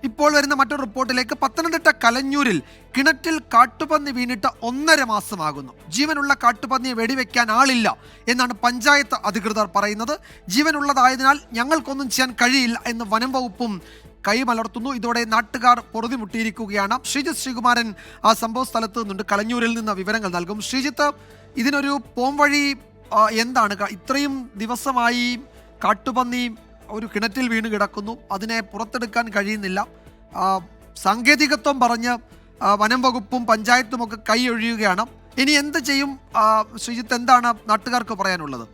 ഇപ്പോൾ വരുന്ന മറ്റൊരു റിപ്പോർട്ടിലേക്ക്. പത്തനംതിട്ട കലഞ്ഞൂരിൽ കിണറ്റിൽ കാട്ടുപന്നി വീണിട്ട് 1.5 മാസമാകുന്നു. ജീവനുള്ള കാട്ടുപന്നിയെ വെടിവെക്കാൻ ആളില്ല എന്നാണ് പഞ്ചായത്ത് അധികൃതർ പറയുന്നത്. ജീവനുള്ളതായതിനാൽ ഞങ്ങൾക്കൊന്നും ചെയ്യാൻ കഴിയില്ല എന്ന് വനം വകുപ്പും കൈമലർത്തുന്നു. ഇതോടെ നാട്ടുകാർ പൊറുതിമുട്ടിയിരിക്കുകയാണ്. ശ്രീജിത്ത് ശ്രീകുമാരൻ ആ സംഭവ സ്ഥലത്ത് നിന്നുണ്ട്. കലഞ്ഞൂരിൽ നിന്ന് വിവരങ്ങൾ നൽകും. ശ്രീജിത്ത്, ഇതിനൊരു പോംവഴി എന്താണ്? ഇത്രയും ദിവസമായി കാട്ടുപന്നി ഒരു കിണറ്റിൽ വീണ് കിടക്കുന്നു, അതിനെ പുറത്തെടുക്കാൻ കഴിയുന്നില്ല. സാങ്കേതികത്വം പറഞ്ഞ് വനം വകുപ്പും പഞ്ചായത്തും ഒക്കെ കൈ ഒഴിയുകയാണ്. ഇനി എന്ത് ചെയ്യും ശ്രീജിത്ത്? എന്താണ് നാട്ടുകാർക്ക് പറയാനുള്ളത്?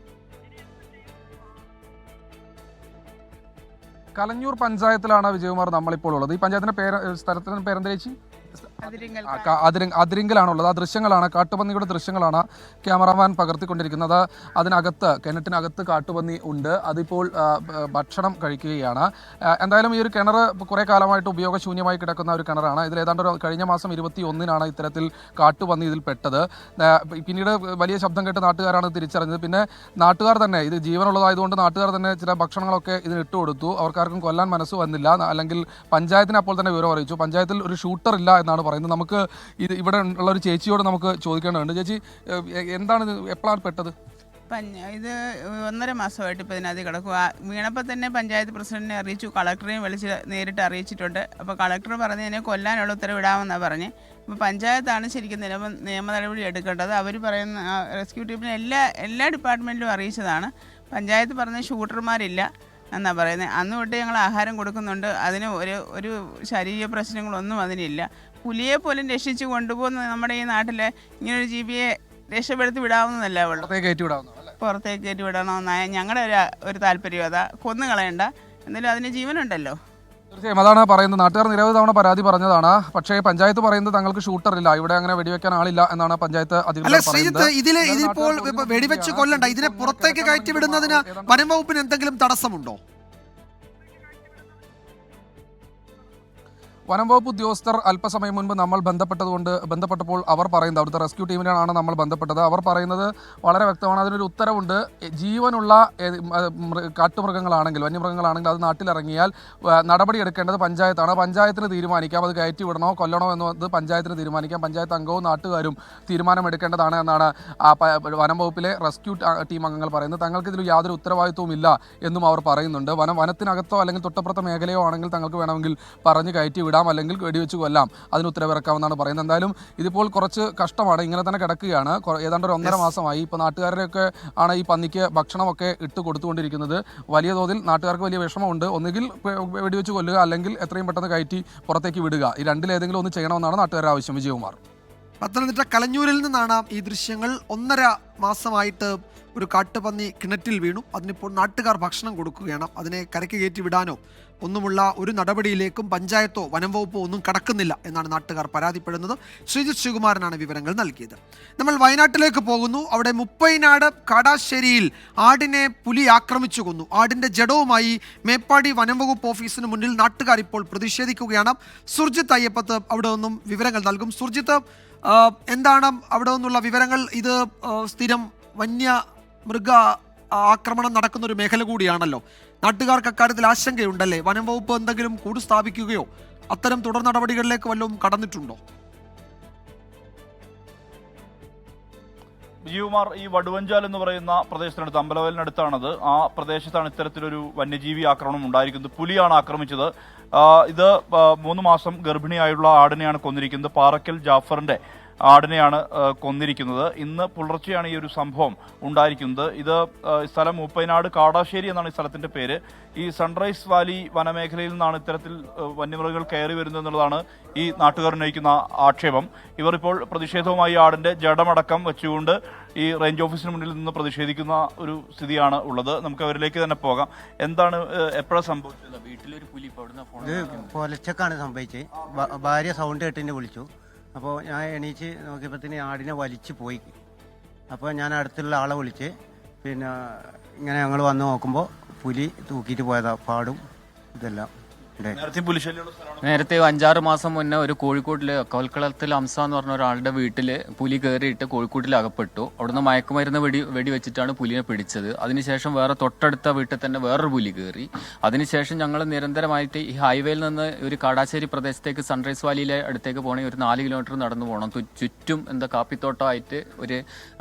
കലഞ്ഞൂർ പഞ്ചായത്തിലാണ് വിജയകുമാർ നമ്മളിപ്പോൾ ഉള്ളത്. ഈ പഞ്ചായത്തിന്റെ സ്ഥലത്തിന്റെ പേരെന്താ ചേച്ചി? അതിരിങ്കലാണുള്ളത്. ആ ദൃശ്യങ്ങളാണ്, കാട്ടുപന്നിയുടെ ദൃശ്യങ്ങളാണ് ക്യാമറാമാൻ പകർത്തിക്കൊണ്ടിരിക്കുന്നത്. അതിനകത്ത്, കിണറ്റിനകത്ത് കാട്ടുപന്നി ഉണ്ട്. അതിപ്പോൾ ഭക്ഷണം കഴിക്കുകയാണ്. എന്തായാലും ഈ ഒരു കിണർ കുറേ കാലമായിട്ട് ഉപയോഗശൂന്യമായി കിടക്കുന്ന ഒരു കിണറാണ്. ഇതിൽ ഏതാണ്ട് കഴിഞ്ഞ മാസം 21-നാണ് ഇത്തരത്തിൽ കാട്ടുപന്നി ഇതിൽ പെട്ടത്. പിന്നീട് വലിയ ശബ്ദം കേട്ട് നാട്ടുകാരാണ് തിരിച്ചറിഞ്ഞത്. പിന്നെ നാട്ടുകാർ തന്നെ, ഇത് ജീവനുള്ളതായതുകൊണ്ട് നാട്ടുകാർ തന്നെ ചില ഭക്ഷണങ്ങളൊക്കെ ഇതിന് ഇട്ടുകൊടുത്തു. അവർക്കാർക്കും കൊല്ലാൻ മനസ്സ് വന്നില്ല. അല്ലെങ്കിൽ പഞ്ചായത്തിന് അപ്പോൾ തന്നെ വിവരം അറിയിച്ചു. പഞ്ചായത്തിൽ ഒരു ഷൂട്ടർ ഇല്ല എന്നാണ് പറയുന്നത്. നമുക്ക് ഇത് ഇവിടെ ഉള്ള ഒരു ചേച്ചിയോട് നമുക്ക് ചോദിക്കേണ്ടതുണ്ട്. ചേച്ചി, എന്താണ് ഇത്, എപ്പോഴാണ് പെട്ടത്? ഇത് 1.5 മാസമായിട്ട് ഇപ്പോൾ ഇതിനകത്ത് കിടക്കുക. വീണപ്പോൾ തന്നെ പഞ്ചായത്ത് പ്രസിഡന്റിനെ അറിയിച്ചു, കളക്ടറെയും വിളിച്ച് നേരിട്ട് അറിയിച്ചിട്ടുണ്ട്. അപ്പോൾ കളക്ടർ പറഞ്ഞതിനെ കൊല്ലാനുള്ള ഉത്തരവിടാമെന്നാണ് പറഞ്ഞ്. അപ്പോൾ പഞ്ചായത്താണ് ശരിക്കും നിയമ നടപടി എടുക്കേണ്ടത്. അവർ പറയുന്ന റെസ്ക്യൂ ടീമിനെ എല്ലാ ഡിപ്പാർട്ട്മെൻറ്റിലും അറിയിച്ചതാണ്. പഞ്ചായത്ത് പറഞ്ഞ ഷൂട്ടർമാരില്ല എന്നാണ് പറയുന്നത്. അന്ന് തൊട്ട് ഞങ്ങൾ ആഹാരം കൊടുക്കുന്നുണ്ട്. അതിന് ഒരു ശാരീരിക പ്രശ്നങ്ങളൊന്നും അതിനില്ല. പുലിയെ പോലും രക്ഷിച്ച് കൊണ്ടുപോകുന്ന നമ്മുടെ ഈ നാട്ടിലെ ഇങ്ങനൊരു ജീവിയെ രക്ഷപ്പെടുത്തി വിടാവുന്നതല്ല. പുറത്തേക്ക് കയറ്റി വിടണമെന്നായ ഞങ്ങളുടെ ഒരു താല്പര്യം. അതാ കൊന്നു കളയണ്ട, എന്തായാലും അതിന് ജീവനുണ്ടല്ലോ. തീർച്ചയായും അതാണ് പറയുന്നത്. നാട്ടുകാർ നിരവധി തവണ പരാതി പറഞ്ഞതാണ്. പക്ഷേ പഞ്ചായത്ത് പറയുന്നത് തങ്ങൾക്ക് ഷൂട്ടർ ഇല്ല, ഇവിടെ അങ്ങനെ വെടിവെക്കാൻ ആളില്ല എന്നാണ് പഞ്ചായത്ത് അധികൃതർ പറയുന്നത്. ഇതിപ്പോൾ വെടിവെച്ച് കൊല്ലണ്ട, ഇതിനെ പുറത്തേക്ക് കയറ്റി വിടുന്നതിന് വനം വകുപ്പിന് എന്തെങ്കിലും തടസ്സമുണ്ടോ? വനം വകുപ്പ് ഉദ്യോഗസ്ഥർ അല്പസമയം മുൻപ് നമ്മൾ ബന്ധപ്പെട്ടപ്പോൾ അവർ പറയുന്നത്, അവിടുത്തെ റെസ്ക്യൂ ടീമിനാണ് നമ്മൾ ബന്ധപ്പെട്ടത്. അവർ പറയുന്നത് വളരെ വ്യക്തമാണ്. അതിനൊരു ഉത്തരവുണ്ട്. ജീവനുള്ള കാട്ടുമൃഗങ്ങളാണെങ്കിൽ, വന്യമൃഗങ്ങളാണെങ്കിൽ അത് നാട്ടിലിറങ്ങിയാൽ നടപടി എടുക്കേണ്ടത് പഞ്ചായത്താണ്. പഞ്ചായത്തിന് തീരുമാനിക്കാം അത് കയറ്റി വിടണോ കൊല്ലണോ എന്നത് പഞ്ചായത്തിന് തീരുമാനിക്കാം. പഞ്ചായത്ത് അംഗവും നാട്ടുകാരും തീരുമാനമെടുക്കേണ്ടതാണ് എന്നാണ് വനം വകുപ്പിലെ റെസ്ക്യൂ ടീം അംഗങ്ങൾ പറയുന്നത്. തങ്ങൾക്ക് ഇതിൽ യാതൊരു ഉത്തരവാദിത്വവും ഇല്ല എന്നും അവർ പറയുന്നുണ്ട്. വനത്തിനകത്തോ അല്ലെങ്കിൽ തൊട്ടപ്പുറത്തെ മേഖലയോ ആണെങ്കിൽ തങ്ങൾക്ക് വേണമെങ്കിൽ പറഞ്ഞ് കയറ്റി വിടാം, അല്ലെങ്കിൽ വെടിവെച്ച് കൊല്ലാം, അതിന് ഉത്തരവിറക്കാമെന്നാണ് പറയുന്നത്. എന്തായാലും ഇതിപ്പോൾ കുറച്ച് കഷ്ടമാണ്. ഇങ്ങനെ തന്നെ കിടക്കുകയാണ്. ഏതാണ്ട് ഒരു 1.5 മാസമായി. ഇപ്പോൾ നാട്ടുകാരെയൊക്കെ ആണ് ഈ പന്നിക്ക് ഭക്ഷണമൊക്കെ ഇട്ട് കൊടുത്തുകൊണ്ടിരിക്കുന്നത്. വലിയ തോതിൽ നാട്ടുകാർക്ക് വലിയ വിഷമമുണ്ട്. ഒന്നുകിൽ വെടിവെച്ച് കൊല്ലുക, അല്ലെങ്കിൽ എത്രയും പെട്ടെന്ന് കയറ്റി പുറത്തേക്ക് വിടുക. ഈ രണ്ടിലേതെങ്കിലും ഒന്ന് ചെയ്യണമെന്നാണ് നാട്ടുകാരുടെ ആവശ്യം. വിജയകുമാർ, പത്തനംതിട്ട കലഞ്ഞൂരിൽ നിന്നാണ് ഈ ദൃശ്യങ്ങൾ. 1.5 മാസമായിട്ട് ഒരു കാട്ടുപന്നി കിണറ്റിൽ വീണു. അതിനിപ്പോൾ നാട്ടുകാർ ഭക്ഷണം കൊടുക്കുകയാണ്. അതിനെ കരയ്ക്ക് കയറ്റി വിടാനോ ഒന്നുമുള്ള ഒരു നടപടിയിലേക്കും പഞ്ചായത്തോ വനം വകുപ്പോ ഒന്നും കടക്കുന്നില്ല എന്നാണ് നാട്ടുകാർ പരാതിപ്പെടുന്നത്. ശ്രീജിത് ശ്രീകുമാരനാണ് വിവരങ്ങൾ നൽകിയത്. നമ്മൾ വയനാട്ടിലേക്ക് പോകുന്നു. അവിടെ മുപ്പൈനാട് കാടാശ്ശേരിയിൽ ആടിനെ പുലി ആക്രമിച്ചു കൊന്നു. ആടിന്റെ ജഡവുമായി മേപ്പാടി വനം വകുപ്പ് ഓഫീസിന് മുന്നിൽ നാട്ടുകാർ ഇപ്പോൾ പ്രതിഷേധിക്കുകയാണ്. സുർജിത്ത് അയ്യപ്പത്ത് അവിടെ നിന്നും വിവരങ്ങൾ നൽകും. സുർജിത്ത്, എന്താണ് അവിടെ നിന്നുള്ള വിവരങ്ങൾ? ഇത് സ്ഥിരം വന്യമൃഗ ആക്രമണം നടക്കുന്ന ഒരു മേഖല കൂടിയാണല്ലോ. നാട്ടുകാർക്ക് അക്കാര്യത്തിൽ ആശങ്കയുണ്ടല്ലേ? വനം വകുപ്പ് എന്തെങ്കിലും കൂട് സ്ഥാപിക്കുകയോ അത്തരം തുടർ നടപടികളിലേക്ക് വല്ലതും കടന്നിട്ടുണ്ടോ? വിജയകുമാർ, ഈ വടുവഞ്ചാൽ എന്ന് പറയുന്ന പ്രദേശത്തിനടുത്ത്, അമ്പലവയലിനടുത്താണത്. ആ പ്രദേശത്താണ് ഇത്തരത്തിലൊരു വന്യജീവി ആക്രമണം ഉണ്ടായിരിക്കുന്നത്. പുലിയാണ് ആക്രമിച്ചത്. ഇത് 3 മാസം ഗർഭിണിയായുള്ള ആടിനെയാണ് കൊന്നിരിക്കുന്നത്. പാറക്കൽ ജാഫറിന്റെ ആടിനെയാണ് കൊന്നിരിക്കുന്നത്. ഇന്ന് പുലർച്ചെയാണ് ഈ ഒരു സംഭവം ഉണ്ടായിരിക്കുന്നത്. ഇത് സ്ഥലം മൂപ്പൈനാട് കാടാശ്ശേരി എന്നാണ് ഈ സ്ഥലത്തിന്റെ പേര്. ഈ സൺറൈസ് വാലി വനമേഖലയിൽ നിന്നാണ് ഇത്തരത്തിൽ വന്യമൃഗങ്ങൾ കയറി വരുന്നത് എന്നുള്ളതാണ് ഈ നാട്ടുകാർ ഉന്നയിക്കുന്ന ആക്ഷേപം. ഇവർ ഇപ്പോൾ പ്രതിഷേധവുമായി ആടിന്റെ ജഡമടക്കം വെച്ചുകൊണ്ട് ഈ റേഞ്ച് ഓഫീസിന് മുന്നിൽ നിന്ന് പ്രതിഷേധിക്കുന്ന ഒരു സ്ഥിതിയാണ് ഉള്ളത്. നമുക്ക് അവരിലേക്ക് തന്നെ പോകാം. എന്താണ്, എപ്പോഴാണ് സംഭവിച്ചത്? വീട്ടിലൊരു പുലി പുലച്ചക്കാണ് സംഭവിച്ചത്. ഭാര്യ സൗണ്ട് കേട്ടിനെ വിളിച്ചു. അപ്പോൾ ഞാൻ എണീച്ച് നോക്കിയപ്പോഴത്തേന് ആടിനെ വലിച്ചു പോയി. അപ്പോൾ ഞാൻ അടുത്തുള്ള ആളെ വിളിച്ച് പിന്നെ ഇങ്ങനെ ഞങ്ങൾ വന്ന് നോക്കുമ്പോൾ പുലി തൂക്കിയിട്ട് പോയതാ, പാടും ഇതെല്ലാം. നേരത്തെ 5-6 മാസം മുന്നേ ഒരു കോഴിക്കോട്ടില് കൊൽക്കളത്തിൽ അംസ എന്ന് പറഞ്ഞ ഒരാളുടെ വീട്ടില് പുലി കയറിയിട്ട് കോഴിക്കോട്ടിൽ അകപ്പെട്ടു. അവിടുന്ന് മയക്കുമരുന്ന് വെടിവെച്ചിട്ടാണ് പുലിനെ പിടിച്ചത്. അതിനുശേഷം വേറെ തൊട്ടടുത്ത വീട്ടിൽ തന്നെ വേറൊരു പുലി കയറി. അതിനുശേഷം ഞങ്ങൾ നിരന്തരമായിട്ട് ഈ ഹൈവേയിൽ നിന്ന് ഒരു കാടാശ്ശേരി പ്രദേശത്തേക്ക് സൺറൈസ് വാലിയിലെ അടുത്തേക്ക് പോകണമെങ്കിൽ ഒരു 4 കിലോമീറ്റർ നടന്നു പോകണം. ചുറ്റും കാപ്പിത്തോട്ടമായിട്ട് ഒരു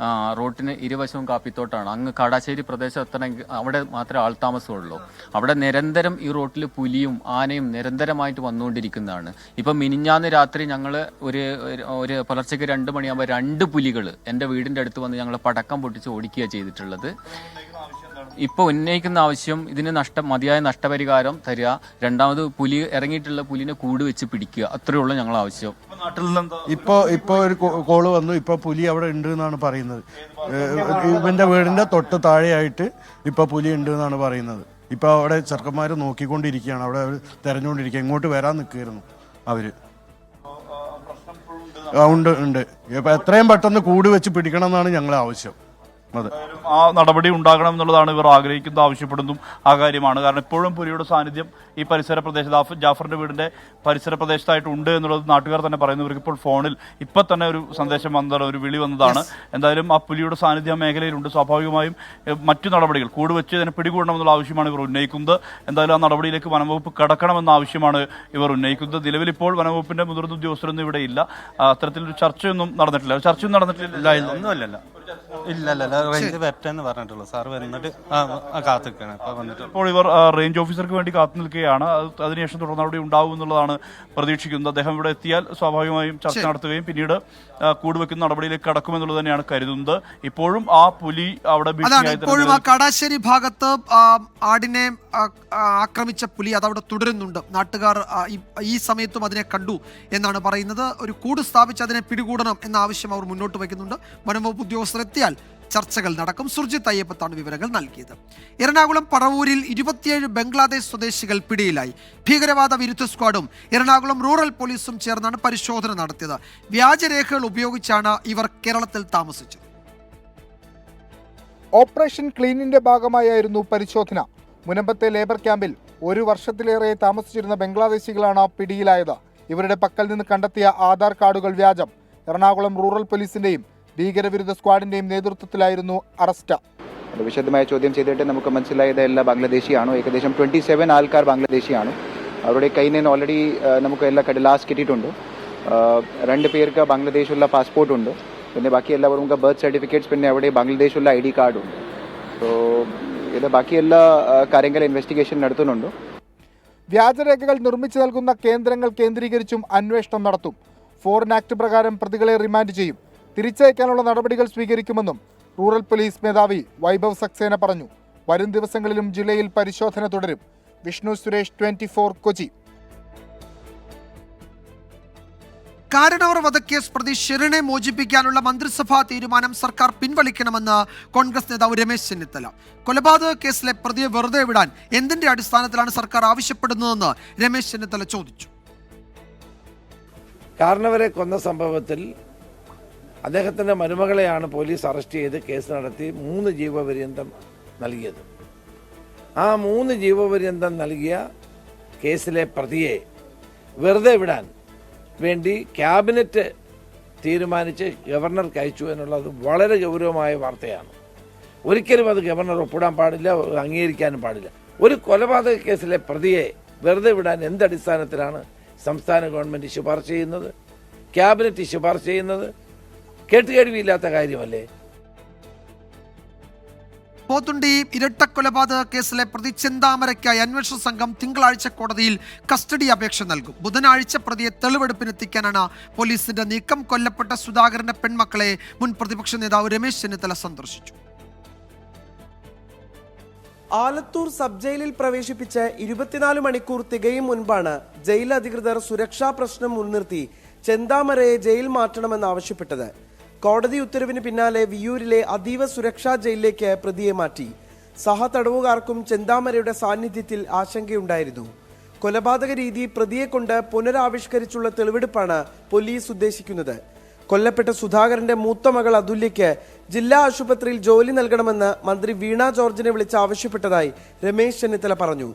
റോഡിന് ഇരുവശവും കാപ്പിത്തോട്ടമാണ്. അങ്ങ് കാടാശ്ശേരി പ്രദേശം എത്തണമെങ്കിൽ അവിടെ മാത്രമേ ആൾതാമസമുള്ളൂ. അവിടെ നിരന്തരം ഈ റോട്ടിൽ പുലിയും ആനയും നിരന്തരമായിട്ട് വന്നുകൊണ്ടിരിക്കുന്നതാണ്. ഇപ്പം മിനിഞ്ഞാന്ന് രാത്രി ഞങ്ങൾ ഒരു പുലർച്ചയ്ക്ക് 2 മണിയാകുമ്പോൾ 2 പുലികൾ എൻ്റെ വീടിൻ്റെ അടുത്ത് വന്ന് ഞങ്ങൾ പടക്കം പൊട്ടിച്ച് ഓടിക്കുകയാണ് ചെയ്തിട്ടുള്ളത്. ഇപ്പോൾ ഉന്നയിക്കുന്ന ആവശ്യം ഇതിന് മതിയായ നഷ്ടപരിഹാരം തരിക. രണ്ടാമത് പുലി ഇറങ്ങിയിട്ടുള്ള പുലിനെ കൂട് വെച്ച് പിടിക്കുക. അത്രയേ ഉള്ളൂ ഞങ്ങൾ ആവശ്യം. ഇപ്പൊ ഒരു കോള് വന്നു. ഇപ്പൊ പുലി അവിടെ ഉണ്ട് എന്നാണ് പറയുന്നത്. ഇവന്റെ വീടിന്റെ തൊട്ട് താഴെയായിട്ട് ഇപ്പൊ പുലി ഉണ്ട് എന്നാണ് പറയുന്നത്. ഇപ്പൊ അവിടെ ചെറുക്കന്മാർ നോക്കിക്കൊണ്ടിരിക്കുകയാണ്. അവിടെ തെരഞ്ഞുകൊണ്ടിരിക്കുക. ഇങ്ങോട്ട് വരാൻ നിൽക്കുകയായിരുന്നു അവര്. ഉണ്ട്. ഇപ്പം എത്രയും പെട്ടെന്ന് കൂട് വെച്ച് പിടിക്കണം എന്നാണ് ഞങ്ങളുടെ ആവശ്യം. അതെ, ആ നടപടി ഉണ്ടാകണം എന്നുള്ളതാണ് ഇവർ ആഗ്രഹിക്കുന്നത്, ആവശ്യപ്പെടുന്നതും ആ കാര്യമാണ്. കാരണം ഇപ്പോഴും പുലിയുടെ സാന്നിധ്യം ഈ പരിസര പ്രദേശത്ത് ജാഫറിന്റെ വീടിന്റെ പരിസര പ്രദേശത്തായിട്ട് ഉണ്ട് എന്നുള്ളത് നാട്ടുകാർ തന്നെ പറയുന്നു. ഇവർക്ക് ഇപ്പോൾ ഫോണിൽ ഇപ്പം തന്നെ ഒരു സന്ദേശം വന്നതാണ്, ഒരു വിളി വന്നതാണ്. എന്തായാലും ആ പുലിയുടെ സാന്നിധ്യം മേഖലയിലുണ്ട്. സ്വാഭാവികമായും മറ്റു നടപടികൾ കൂട് വെച്ച് ഇതിനെ പിടികൂടണമെന്നുള്ള ആവശ്യമാണ് ഇവർ ഉന്നയിക്കുന്നത്. എന്തായാലും ആ നടപടിയിലേക്ക് വനംവകുപ്പ് കടക്കണമെന്ന ആവശ്യമാണ് ഇവർ ഉന്നയിക്കുന്നത്. നിലവിൽ ഇപ്പോൾ വനംവകുപ്പിന്റെ മുതിർന്ന ഉദ്യോഗസ്ഥരൊന്നും ഇവിടെ ഇല്ല. അത്തരത്തിലൊരു ചർച്ചയൊന്നും നടന്നിട്ടില്ല. ചർച്ചയൊന്നും നടന്നിട്ടില്ല. പറഞ്ഞിട്ടുള്ളൂ സാർ വന്നിട്ട് കാത്തിരിക്കുകയാണ്. ഇപ്പോൾ ഇവർ റേഞ്ച് ഓഫീസർക്ക് വേണ്ടി കാത്തു നിൽക്കുകയാണ്. അതിനുശേഷം തുടർ നടപടി ഉണ്ടാവും എന്നുള്ളതാണ് പ്രതീക്ഷിക്കുന്നത്. അദ്ദേഹം ഇവിടെ എത്തിയാൽ സ്വാഭാവികമായും ചർച്ച നടത്തുകയും പിന്നീട് കൂടുവെക്കുന്ന നടപടിയിലേക്ക് കടക്കുമെന്നുള്ളത് തന്നെയാണ് കരുതുന്നത്. ഇപ്പോഴും ആ പുലി അവിടെ ഇപ്പോഴും ആ കടാശ്ശേരി ഭാഗത്ത് ആടിനെ ആക്രമിച്ച പുലി അതവിടെ തുടരുന്നുണ്ട്. നാട്ടുകാർ ഈ സമയത്തും അതിനെ കണ്ടു എന്നാണ് പറയുന്നത്. ഒരു കൂട് സ്ഥാപിച്ച് അതിനെ പിടികൂടണം എന്ന ആവശ്യം അവർ മുന്നോട്ട് വയ്ക്കുന്നുണ്ട്. വനംവകുപ്പ് ഉദ്യോഗസ്ഥർ എത്തിയാൽ ചർച്ചകൾ നടക്കും. സുർജിത്ത് അയ്യപ്പത്താണ് വിവരങ്ങൾ നൽകിയത്. എറണാകുളം പറവൂരിൽ 27 ബംഗ്ലാദേശ് സ്വദേശികൾ പിടിയിലായി. ഭീകരവാദ വിരുദ്ധ സ്ക്വാഡും എറണാകുളം റൂറൽ പോലീസും ചേർന്നാണ് പരിശോധന നടത്തിയത്. വ്യാജരേഖകൾ ഉപയോഗിച്ചാണ് ഇവർ കേരളത്തിൽ താമസിച്ചത്. ഓപ്പറേഷൻ ക്ലീനിന്റെ ഭാഗമായായിരുന്നു പരിശോധന. മുനമ്പത്തെ ലേബർ ക്യാമ്പിൽ 1 വർഷത്തിലേറെ താമസിച്ചിരുന്ന ബംഗ്ലാദേശികളാണ് പിടിയിലായത്. ഇവരുടെ പക്കൽ നിന്ന് കണ്ടെത്തിയ ആധാർ കാർഡുകൾ വ്യാജം. എറണാകുളം റൂറൽ പോലീസിന്റെയും ഭീകരവിരുദ്ധ സ്ക്വാഡിന്റെയും നേതൃത്വത്തിലായിരുന്നു അറസ്റ്റ്. വിശദമായ ചോദ്യം ചെയ്തിട്ട് നമുക്ക് മനസ്സിലായത് എല്ലാ ബാംഗ്ലാദേശിയാണോ. ഏകദേശം 27 ആൾക്കാർ ബാംഗ്ലാദേശിയാണ്. അവരുടെ കയ്യിൽ നിന്ന് ഓൾറെഡി നമുക്ക് എല്ലാ കടലാസ് കിട്ടിയിട്ടുണ്ട്. 2 പേർക്ക് ബാംഗ്ലാദേശുള്ള പാസ്പോർട്ട് ഉണ്ട്. പിന്നെ ബാക്കി എല്ലാവർക്കും ബർത്ത് സർട്ടിഫിക്കറ്റ്സ്, പിന്നെ അവിടെ ബാംഗ്ലാദേശുള്ള ID കാർഡ് ഉണ്ട്. സോ ഇത് ബാക്കി എല്ലാ കാര്യങ്ങൾ ഇൻവെസ്റ്റിഗേഷൻ നടത്തുന്നുണ്ട്. വ്യാജരേഖകൾ നിർമ്മിച്ചു നൽകുന്ന കേന്ദ്രങ്ങൾ കേന്ദ്രീകരിച്ചും അന്വേഷണം നടത്തും. ഫോറിൻ ആക്ട് പ്രകാരം പ്രതികളെ റിമാൻഡ് ചെയ്യും. തിരിച്ചയക്കാനുള്ള നടപടികൾ സ്വീകരിക്കുമെന്നും റൂറൽ പോലീസ് മേധാവി വൈഭവ് സക്സേന പറഞ്ഞു. വരും ദിവസങ്ങളിലും ജില്ലയിൽ പരിശോധന തുടരും. വിഷ്ണു സുരേഷ്, 24 കൊച്ചി. കാരണവർ വധക്കേസ് പ്രതി ഷെറിനെ മോചിപ്പിക്കാനുള്ള മന്ത്രിസഭാ തീരുമാനം സർക്കാർ പിൻവലിക്കണമെന്ന് കോൺഗ്രസ് നേതാവ് രമേശ് ചെന്നിത്തല. കൊലപാതക കേസിലെ പ്രതിയെ വെറുതെ വിടാൻ എന്തിന്റെ അടിസ്ഥാനത്തിലാണ് സർക്കാർ ആവശ്യപ്പെടുന്നതെന്ന് രമേശ് ചെന്നിത്തല ചോദിച്ചു. കാരണവരെ കൊന്ന സംഭവത്തിൽ അദ്ദേഹത്തിൻ്റെ മരുമകളെയാണ് പോലീസ് അറസ്റ്റ് ചെയ്ത് കേസ് നടത്തി 3 ജീവപര്യന്തം നൽകിയത്. ആ 3 ജീവപര്യന്തം നൽകിയ കേസിലെ പ്രതിയെ വെറുതെ വിടാൻ വേണ്ടി ക്യാബിനറ്റ് തീരുമാനിച്ച് ഗവർണർക്ക് അയച്ചു എന്നുള്ളത് വളരെ ഗൗരവമായ വാർത്തയാണ്. ഒരിക്കലും അത് ഗവർണർ ഒപ്പിടാൻ പാടില്ല, അംഗീകരിക്കാനും പാടില്ല. ഒരു കൊലപാതക കേസിലെ പ്രതിയെ വെറുതെ വിടാൻ എന്തടിസ്ഥാനത്തിലാണ് സംസ്ഥാന ഗവൺമെൻറ് ശുപാർശ ചെയ്യുന്നത്, ക്യാബിനറ്റ് ശുപാർശ ചെയ്യുന്നത്? കേട്ടുകേഴ്വിയില്ലാത്ത കാര്യമല്ലേ. പോത്തുണ്ടി ഇരട്ടക്കൊലപാതക കേസിലെ പ്രതി ചെന്താമരയ്ക്കായി അന്വേഷണ സംഘം തിങ്കളാഴ്ച കോടതിയിൽ കസ്റ്റഡി അപേക്ഷ നൽകും. ബുധനാഴ്ച പ്രതിയെ തെളിവെടുപ്പിനെത്തിക്കാനാണ് പോലീസിന്റെ നീക്കം. കൊല്ലപ്പെട്ട സുധാകരന്റെ പെൺമക്കളെ മുൻ പ്രതിപക്ഷ നേതാവ് രമേശ് ചെന്നിത്തല സന്ദർശിച്ചു. ആലത്തൂർ സബ് ജയിലിൽ പ്രവേശിപ്പിച്ച് 24 മണിക്കൂർ തികയും മുൻപാണ് ജയിൽ അധികൃതർ സുരക്ഷാ പ്രശ്നം മുൻനിർത്തി ചെന്താമരയെ ജയിൽ മാറ്റണമെന്നാവശ്യപ്പെട്ടത്. കോടതി ഉത്തരവിന് പിന്നാലെ വിയ്യൂരിലെ അതീവ സുരക്ഷാ ജയിലിലേക്ക് പ്രതിയെ മാറ്റി. സഹ തടവുകാർക്കും ചെന്താമരയുടെ സാന്നിധ്യത്തിൽ ആശങ്കയുണ്ടായിരുന്നു. കൊലപാതക രീതി പ്രതിയെ കൊണ്ട് പുനരാവിഷ്കരിച്ചുള്ള തെളിവെടുപ്പാണ് പോലീസ് ഉദ്ദേശിക്കുന്നത്. കൊല്ലപ്പെട്ട സുധാകരന്റെ മൂത്ത മകൾ അതുല്യയ്ക്ക് ജില്ലാ ആശുപത്രിയിൽ ജോലി നൽകണമെന്ന് മന്ത്രി വീണ ജോർജിനെ വിളിച്ച് ആവശ്യപ്പെട്ടതായി രമേശ് ചെന്നിത്തല പറഞ്ഞു.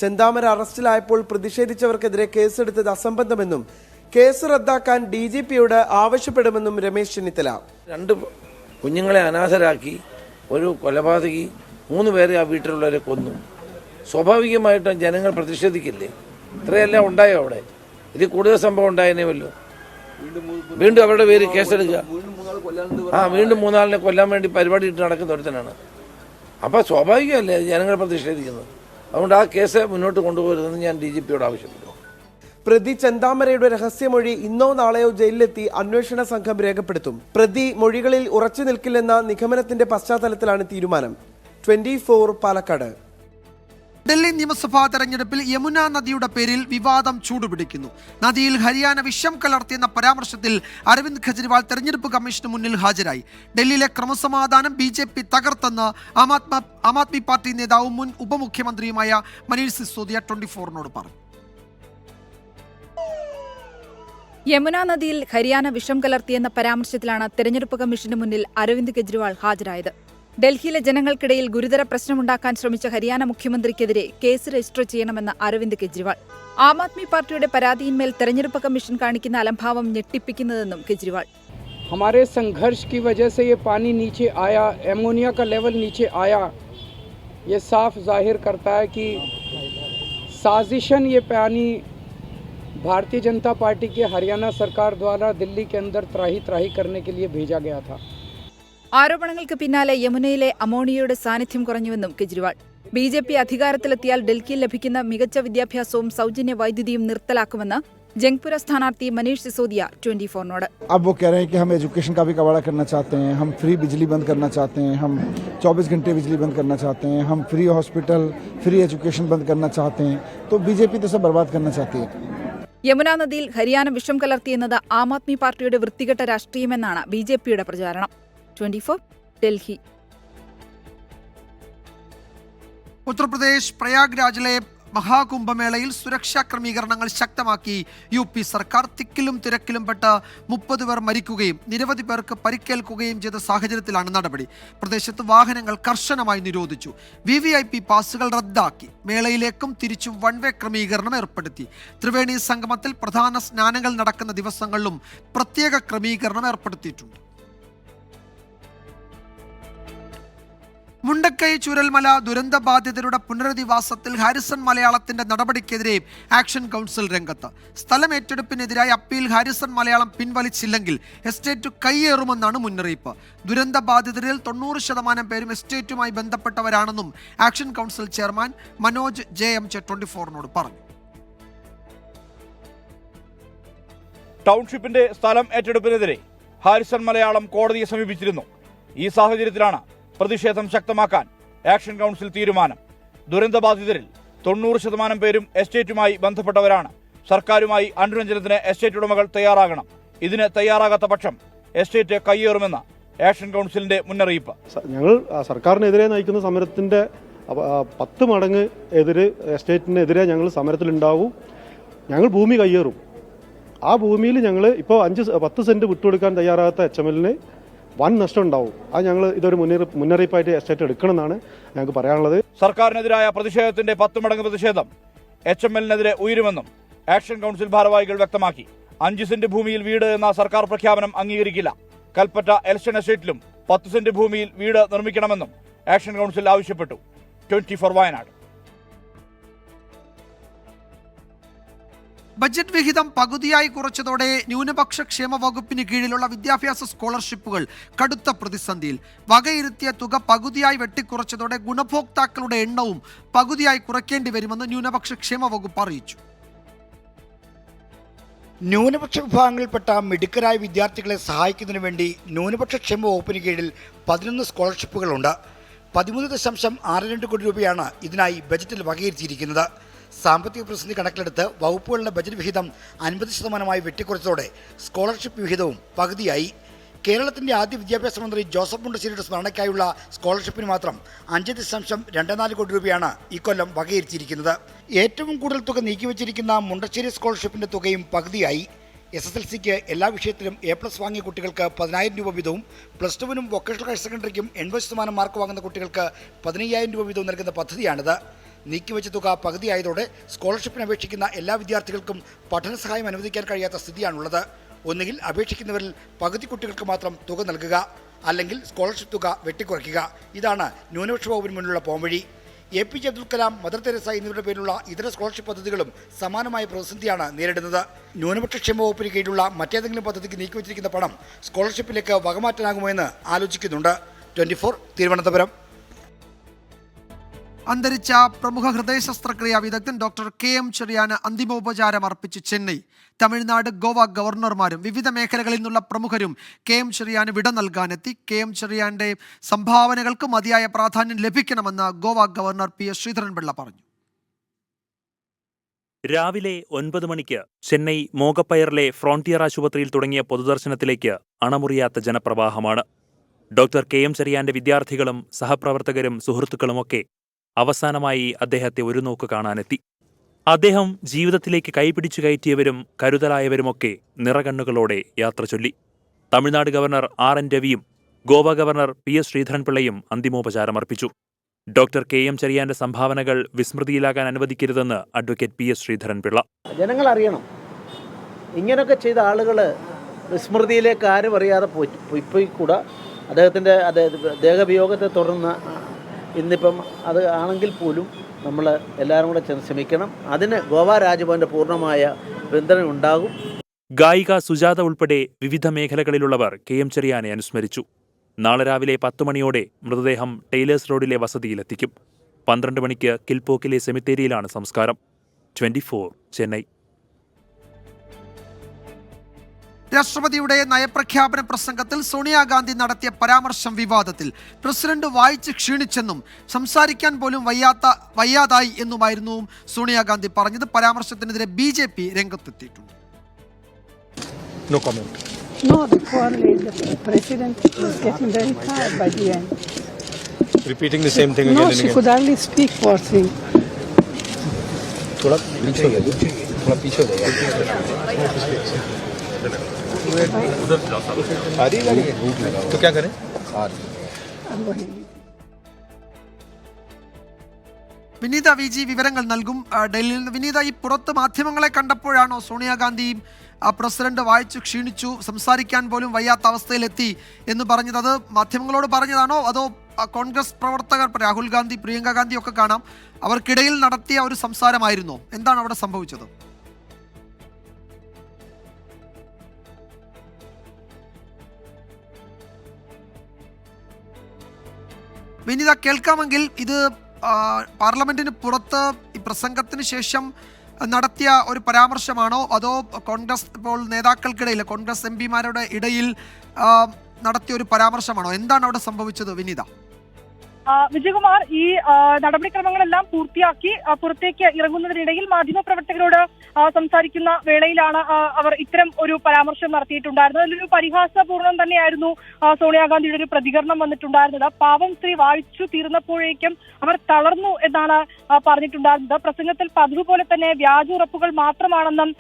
ചെന്താമര അറസ്റ്റിലായപ്പോൾ പ്രതിഷേധിച്ചവർക്കെതിരെ കേസെടുത്തത് അസംബന്ധമെന്നും കേസ് റദ്ദാക്കാൻ DGPയോട് ആവശ്യപ്പെടുമെന്നും രമേശ് ചെന്നിത്തല. 2 കുഞ്ഞുങ്ങളെ അനാഥരാക്കി ഒരു കൊലപാതകി 3 പേരെ ആ വീട്ടിലുള്ളവരെ കൊന്നു. സ്വാഭാവികമായിട്ടും ജനങ്ങൾ പ്രതിഷേധിക്കില്ലേ? ഇത്രയെല്ലാം ഉണ്ടായോ അവിടെ? ഇതിൽ കൂടുതൽ സംഭവം ഉണ്ടായനേമല്ലോ. വീണ്ടും അവരുടെ പേര് കേസെടുക്കുക. വീണ്ടും 3 ആളിനെ കൊല്ലാൻ വേണ്ടി പരിപാടി ഇട്ട് നടക്കുന്ന ഒരുത്തനാണ്. അപ്പോൾ സ്വാഭാവികമല്ലേ ജനങ്ങൾ പ്രതിഷേധിക്കുന്നത്. അതുകൊണ്ട് ആ കേസ് മുന്നോട്ട് കൊണ്ടുപോകരുതെന്ന് ഞാൻ DGPയോട് ആവശ്യപ്പെട്ടു. പ്രതി ചെന്താമരയുടെ രഹസ്യമൊഴി ഇന്നോ നാളെയോ ജയിലിലെത്തി അന്വേഷണ സംഘം രേഖപ്പെടുത്തും. പ്രതി മൊഴികളിൽ ഉറച്ചു നിൽക്കില്ലെന്ന നിഗമനത്തിന്റെ പശ്ചാത്തലത്തിലാണ് തീരുമാനം. 24 പാലക്കാട്. ഡൽഹി നിയമസഭാ തെരഞ്ഞെടുപ്പിൽ യമുന നദിയുടെ പേരിൽ വിവാദം ചൂടുപിടിക്കുന്നു. നദിയിൽ ഹരിയാന വിഷം കലർത്തിയെന്ന പരാമർശത്തിൽ അരവിന്ദ് കെജ്രിവാൾ തെരഞ്ഞെടുപ്പ് കമ്മീഷന് മുന്നിൽ ഹാജരായി. ഡൽഹിയിലെ ക്രമസമാധാനം BJP തകർത്തെന്ന് ആം ആദ്മി പാർട്ടി നേതാവും മുൻ ഉപമുഖ്യമന്ത്രിയുമായ മനീഷ് സിസോദിയ 24നോട് പറഞ്ഞു. യമുന നദിയിൽ ഹരിയാന വിഷം കലർത്തിയെന്ന പരാമർശത്തിലാണ് തെരഞ്ഞെടുപ്പ് കമ്മീഷന് മുന്നിൽ അരവിന്ദ് കെജ്രിവാൾ ഹാജരായത്. ഡൽഹിയിലെ ജനങ്ങൾക്കിടയിൽ ഗുരുതര പ്രശ്നമുണ്ടാക്കാൻ ശ്രമിച്ച ഹരിയാന മുഖ്യമന്ത്രിക്കെതിരെ കേസ് രജിസ്റ്റർ ചെയ്യണമെന്ന് അരവിന്ദ് കെജ്രിവാൾ. ആം ആദ്മി പാർട്ടിയുടെ പരാതിയിന്മേൽ തെരഞ്ഞെടുപ്പ് കമ്മീഷൻ കാണിക്കുന്ന അലംഭാവം ഞെട്ടിപ്പിക്കുന്നതെന്നും കെജ്രിവാൾ. हमारे संघर्ष की वजह से ये पानी नीचे आया, एमोनिया का लेवल नीचे आया, ये साफ जाहिर करता है कि साजिशन ये पानी भारतीय जनता पार्टी के हरियाणा सरकार द्वारा दिल्ली के अंदर त्राही करने के लिए भेजा गया था. ആരോപണങ്ങൾക്ക് പിന്നാലെ യമുനയിലെ അമോണിയയുടെ സാന്നിധ്യം കുറഞ്ഞുവെന്നും കെജ്രിവാൾ. BJP അധികാരത്തിലെത്തിയാൽ ഡൽഹിയിൽ ലഭിക്കുന്ന മികച്ച വിദ്യാഭ്യാസവും സൗജന്യ വൈദ്യുതിയും നിർത്തലാക്കുമെന്ന് जंगपुरा സ്ഥാനാർത്ഥി മനീഷ് സിസോദിയ 24നോട്. अब वो कह रहे हैं कि हम एजुकेशन का भी कबाड़ा करना चाहते हैं, हम फ्री बिजली बंद करना चाहते हैं, हम 24 घंटे बिजली बंद करना चाहते हैं, हम फ्री हॉस्पिटल फ्री एजुकेशन बंद करना चाहते हैं. तो बीजेपी तो सब बर्बाद करना चाहती है. യമുന നദിയിൽ ഹരിയാന വിഷം കലർത്തിയെന്നത് ആം ആദ്മി പാർട്ടിയുടെ വൃത്തികെട്ട രാഷ്ട്രീയമെന്നാണ് BJPയുടെ പ്രചാരണം. 24 ഡൽഹി. ഉത്തർപ്രദേശ് പ്രയാഗ്രാജിലെ മഹാകുംഭമേളയിൽ സുരക്ഷാ ക്രമീകരണങ്ങൾ ശക്തമാക്കി UP സർക്കാർ. തിക്കിലും തിരക്കിലും പെട്ട് 30 പേർ മരിക്കുകയും നിരവധി പേർക്ക് പരിക്കേൽക്കുകയും ചെയ്ത സാഹചര്യത്തിലാണ് നടപടി. പ്രദേശത്ത് വാഹനങ്ങൾ കർശനമായി നിരോധിച്ചു. VVIP പാസുകൾ റദ്ദാക്കി. മേളയിലേക്കും തിരിച്ചും വൺവേ ക്രമീകരണം ഏർപ്പെടുത്തി. ത്രിവേണി സംഗമത്തിൽ പ്രധാന സ്നാനങ്ങൾ നടക്കുന്ന ദിവസങ്ങളിലും പ്രത്യേക ക്രമീകരണം ഏർപ്പെടുത്തിയിട്ടുണ്ട്. മുണ്ടക്കൈ ചുരൽമല ദുരന്ത ബാധിതരുടെ പുനരധിവാസത്തിൽ ഹാരിസൺ മലയാളത്തിന്റെ നടപടിക്കെതിരെ ആക്ഷൻ കൗൺസിൽ രംഗത്ത്. സ്ഥലം ഏറ്റെടുപ്പിനെതിരായ അപ്പീൽ ഹാരിസൺ മലയാളം പിൻവലിച്ചില്ലെങ്കിൽ എസ്റ്റേറ്റ് കൈയേറുമെന്നാണ് മുന്നറിയിപ്പ്. ദുരന്ത ബാധിതരിൽ 90% പേരും എസ്റ്റേറ്റുമായി ബന്ധപ്പെട്ടവരാണെന്നും action council chairman Manoj JM 24നോട് പറഞ്ഞു. ടൗൺഷിപ്പിന്റെ സ്ഥലം ഏറ്റെടുപ്പിനെതിരെ ഹാരിസൺ മലയാളം കോടതിയെ സമീപിച്ചിരുന്നു. ഈ സാഹചര്യത്തിലാണ് പ്രതിഷേധം ശക്തമാക്കാൻ ആക്ഷൻ കൗൺസിൽ തീരുമാനം. ദുരന്തബാധിതരിൽ 90% പേരും എസ്റ്റേറ്റുമായി ബന്ധപ്പെട്ടവരാണ്. സർക്കാരുമായി അനുരഞ്ജനത്തിന് എസ്റ്റേറ്റ് ഉടമകൾ തയ്യാറാകണം. ഇതിന് തയ്യാറാകാത്ത പക്ഷം എസ്റ്റേറ്റ് കയ്യേറുമെന്ന് ആക്ഷൻ കൗൺസിലിന്റെ മുന്നറിയിപ്പ്. ഞങ്ങൾ സർക്കാരിനെതിരെ നയിക്കുന്ന സമരത്തിന്റെ 10 മടങ്ങ് എസ്റ്റേറ്റിനെതിരെ ഞങ്ങൾ സമരത്തിലുണ്ടാവും. ഞങ്ങൾ ഭൂമി കയ്യേറും. ആ ഭൂമിയിൽ ഞങ്ങൾ ഇപ്പോൾ 10 സെന്റ് വിട്ടുകൊടുക്കാൻ തയ്യാറാകാത്ത HMLന് വൻ നഷ്ടം ഉണ്ടാവും. അത് ഞങ്ങൾ ഇതൊരു മുന്നറിയിപ്പായിട്ട് എസ്റ്റേറ്റ് എടുക്കണമെന്നാണ് ഞങ്ങൾക്ക് പറയാനുള്ളത്. സർക്കാരിനെതിരായ പ്രതിഷേധത്തിന്റെ 10 മടങ്ങ് പ്രതിഷേധം HMLനെതിരെ ഉയരുമെന്നും ആക്ഷൻ കൗൺസിൽ ഭാരവാഹികൾ വ്യക്തമാക്കി. 5 സെന്റ് ഭൂമിയിൽ വീട് എന്ന സർക്കാർ പ്രഖ്യാപനം അംഗീകരിക്കില്ല. കൽപ്പറ്റ എൽസ്റ്റൺ എസ്റ്റേറ്റിലും 10 സെന്റ് ഭൂമിയിൽ വീട് നിർമ്മിക്കണമെന്നും ആക്ഷൻ കൗൺസിൽ ആവശ്യപ്പെട്ടു. 24 വയനാട്. ബജറ്റ് വിഹിതം പകുതിയായി കുറച്ചതോടെ ന്യൂനപക്ഷ ക്ഷേമ വകുപ്പിന് കീഴിലുള്ള വിദ്യാഭ്യാസ സ്കോളർഷിപ്പുകൾ കടുത്ത പ്രതിസന്ധിയിൽ. വകയിരുത്തിയ തുക പകുതിയായി വെട്ടിക്കുറച്ചതോടെ ഗുണഭോക്താക്കളുടെ എണ്ണവും പകുതിയായി കുറയ്ക്കേണ്ടി വരുമെന്ന് ന്യൂനപക്ഷ ക്ഷേമ വകുപ്പ് അറിയിച്ചു. ന്യൂനപക്ഷ വിഭാഗങ്ങളിൽപ്പെട്ട മിടുക്കരായ വിദ്യാർത്ഥികളെ സഹായിക്കുന്നതിന് വേണ്ടി ന്യൂനപക്ഷ ക്ഷേമ വകുപ്പിന് കീഴിൽ 11 സ്കോളർഷിപ്പുകളുണ്ട്. 13.62 കോടി രൂപയാണ് ഇതിനായി ബജറ്റിൽ വകയിരുത്തിയിരിക്കുന്നത്. സാമ്പത്തിക പ്രതിസന്ധി കണക്കിലെടുത്ത് വകുപ്പുകളുടെ ബജറ്റ് വിഹിതം 50% വെട്ടിക്കുറച്ചതോടെ സ്കോളർഷിപ്പ് വിഹിതവും പകുതിയായി. കേരളത്തിന്റെ ആദ്യ വിദ്യാഭ്യാസ മന്ത്രി ജോസഫ് മുണ്ടശ്ശേരിയുടെ സ്മരണയ്ക്കായുള്ള സ്കോളർഷിപ്പിന് മാത്രം 5.24 കോടി രൂപയാണ് ഇക്കൊല്ലം വകയിരുത്തിയിരിക്കുന്നത്. ഏറ്റവും കൂടുതൽ തുക നീക്കിവച്ചിരിക്കുന്ന മുണ്ടശ്ശേരി സ്കോളർഷിപ്പിന്റെ തുകയും പകുതിയായി. SSLCക്ക് എല്ലാ വിഷയത്തിലും A+ വാങ്ങിയ കുട്ടികൾക്ക് 10,000 രൂപ വീതവും +2നും വൊക്കേഷണൽ ഹയർ സെക്കൻഡറിക്കും 80% മാർക്ക് വാങ്ങുന്ന കുട്ടികൾക്ക് 15,000 രൂപ വീതവും നൽകുന്ന പദ്ധതിയാണിത്. നീക്കിവെച്ച തുക പകുതിയായതോടെ സ്കോളർഷിപ്പിന് അപേക്ഷിക്കുന്ന എല്ലാ വിദ്യാർത്ഥികൾക്കും പഠന സഹായം അനുവദിക്കാൻ കഴിയാത്ത സ്ഥിതിയാണുള്ളത്. ഒന്നുകിൽ അപേക്ഷിക്കുന്നവരിൽ പകുതി കുട്ടികൾക്ക് മാത്രം തുക നൽകുക, അല്ലെങ്കിൽ സ്കോളർഷിപ്പ് തുക വെട്ടിക്കുറയ്ക്കുക. ഇതാണ് ന്യൂനപക്ഷ വകുപ്പിന് മുന്നിലുള്ള പോംവഴി. APJ Abdul Kalam, Mother Teresa എന്നിവരുടെ പേരിലുള്ള ഇതര സ്കോളർഷിപ്പ് പദ്ധതികളും സമാനമായ പ്രതിസന്ധിയാണ് നേരിടുന്നത്. ന്യൂനപക്ഷ ക്ഷേമ വകുപ്പിന് കീഴിലുള്ള മറ്റേതെങ്കിലും പദ്ധതിക്ക് നീക്കിവച്ചിരിക്കുന്ന പണം സ്കോളർഷിപ്പിലേക്ക് വകമാറ്റാനാകുമോ എന്ന് ആലോചിക്കുന്നുണ്ട്. 24 തിരുവനന്തപുരം. അന്തരിച്ച പ്രമുഖ ഹൃദയ ശസ്ത്രക്രിയാ വിദഗ്ധൻ ഡോക്ടർ KM ചെറിയാന് അന്തിമോപചാരം അർപ്പിച്ച് ചെന്നൈ. തമിഴ്നാട്, ഗോവ ഗവർണർമാരും വിവിധ മേഖലകളിൽ നിന്നുള്ള പ്രമുഖരും KM ചെറിയാന് വിട നൽകാനെത്തി. KM ചെറിയാന്റെ സംഭാവനകൾക്ക് മതിയായ പ്രാധാന്യം ലഭിക്കണമെന്ന് ഗോവ ഗവർണർ PS ശ്രീധരൻപിള്ള പറഞ്ഞു. രാവിലെ 9 മണിക്ക് ചെന്നൈ മോഗപ്പയറിലെ ഫ്രോണ്ടിയർ ആശുപത്രിയിൽ തുടങ്ങിയ പൊതുദർശനത്തിലേക്ക് അണമുറിയാത്ത ജനപ്രവാഹമാണ്. ഡോക്ടർ KM ചെറിയാന്റെ വിദ്യാർത്ഥികളും സഹപ്രവർത്തകരും സുഹൃത്തുക്കളുമൊക്കെ അവസാനമായി അദ്ദേഹത്തെ ഒരു നോക്ക് കാണാനെത്തി. അദ്ദേഹം ജീവിതത്തിലേക്ക് കൈപിടിച്ചു കയറ്റിയവരും കരുതലായവരുമൊക്കെ നിറകണ്ണുകളോടെ യാത്ര ചൊല്ലി. തമിഴ്നാട് ഗവർണർ RN രവിയും ഗോവ ഗവർണർ PS ശ്രീധരൻപിള്ളയും അന്തിമോപചാരമർപ്പിച്ചു. ഡോക്ടർ KM ചെറിയാന്റെ സംഭാവനകൾ വിസ്മൃതിയിലാകാൻ അനുവദിക്കരുതെന്ന് അഡ്വക്കേറ്റ് PS ശ്രീധരൻപിള്ള. ജനങ്ങൾ അറിയണം, ഇങ്ങനെയൊക്കെ ചെയ്ത ആളുകൾ വിസ്മൃതിയിലേക്ക് ആരും അറിയാതെ പോയിക്കൂടാ. അദ്ദേഹത്തിൻ്റെ ദേഹവിയോഗത്തെ തുടർന്ന് ഇന്നിപ്പം അത് ആണെങ്കിൽ പോലും നമ്മൾ എല്ലാവരും കൂടെ ചെന്ന് ശ്രമിക്കണം. അതിന് ഗോവ രാജ്ഭവൻ്റെ പൂർണ്ണമായ പിന്തുണ ഉണ്ടാകും. ഗായിക സുജാത ഉൾപ്പെടെ വിവിധ മേഖലകളിലുള്ളവർ KM ചെറിയാനെ അനുസ്മരിച്ചു. നാളെ രാവിലെ 10 മണിയോടെ മൃതദേഹം ടൈലേഴ്സ് റോഡിലെ വസതിയിലെത്തിക്കും. 12 മണിക്ക് കിൽപോക്കിലെ സെമിത്തേരിയിലാണ് സംസ്കാരം. 24 ചെന്നൈ. രാഷ്ട്രപതിയുടെ നയപ്രഖ്യാപന പ്രസംഗത്തിൽ സോണിയാഗാന്ധി നടത്തിയ പരാമർശം വിവാദത്തിൽ. പ്രസിഡന്റ് വായിച്ച് ക്ഷീണിച്ചെന്നും സംസാരിക്കാൻ പോലും വയ്യാതായി എന്നുമായിരുന്നു സോണിയാഗാന്ധി പറഞ്ഞത്. പരാമർശത്തിനെതിരെ BJP രംഗത്തെത്തിയിട്ടുണ്ട്. No comment. No, the president was getting very tired by the end. Repeating the same thing again and again. No, she could hardly speak, poor thing. थोड़ा पीछे हो जाइए, थोड़ा पीछे हो जाइए. आ रही गाड़ी तो क्या करें? വിനീത VG വിവരങ്ങൾ നൽകും ഡൽഹിയിൽ നിന്ന്. വിനീത, ഈ പുറത്ത് മാധ്യമങ്ങളെ കണ്ടപ്പോഴാണോ സോണിയാഗാന്ധി പ്രസിഡന്റ് വായിച്ചു ക്ഷീണിച്ചു, സംസാരിക്കാൻ പോലും വയ്യാത്ത അവസ്ഥയിലെത്തി എന്ന് പറഞ്ഞത്? അത് മാധ്യമങ്ങളോട് പറഞ്ഞതാണോ അതോ കോൺഗ്രസ് പ്രവർത്തകർ രാഹുൽ ഗാന്ധി, പ്രിയങ്ക ഗാന്ധി ഒക്കെ കാണാം, അവർക്കിടയിൽ നടത്തിയ ഒരു സംസാരമായിരുന്നോ? എന്താണ് അവിടെ സംഭവിച്ചത്? വിനീത, കേൾക്കാമെങ്കിൽ ഇത് പാർലമെന്റിന് പുറത്ത് ഈ പ്രസംഗത്തിന് ശേഷം നടത്തിയ ഒരു പരാമർശമാണോ അതോ കോൺഗ്രസ് ഇപ്പോൾ നേതാക്കൾക്കിടയിൽ, കോൺഗ്രസ് MPമാരുടെ ഇടയിൽ നടത്തിയ ഒരു പരാമർശമാണോ? എന്താണ് അവിടെ സംഭവിച്ചത് വിനീത? വിജയകുമാർ, ഈ നടപടിക്രമങ്ങളെല്ലാം പൂർത്തിയാക്കി പുറത്തേക്ക് ഇറങ്ങുന്നതിനിടയിൽ മാധ്യമപ്രവർത്തകരോട് സംസാരിക്കുന്ന വേളയിലാണ് അവർ ഇത്തരം ഒരു പരാമർശം നടത്തിയിട്ടുണ്ടായിരുന്നത്. അതിലൊരു പരിഹാസപൂർണ്ണം തന്നെയായിരുന്നു സോണിയാഗാന്ധിയുടെ ഒരു പ്രതികരണം വന്നിട്ടുണ്ടായിരുന്നത്. പാവം സ്ത്രീ വായിച്ചു തീർന്നപ്പോഴേക്കും അവർ തളർന്നു എന്നാണ് പറഞ്ഞിട്ടുണ്ടായിരുന്നത്. പ്രസംഗത്തിൽ പതിവ് പോലെ തന്നെ വ്യാജ ഉറപ്പുകൾ മാത്രമാണെന്നും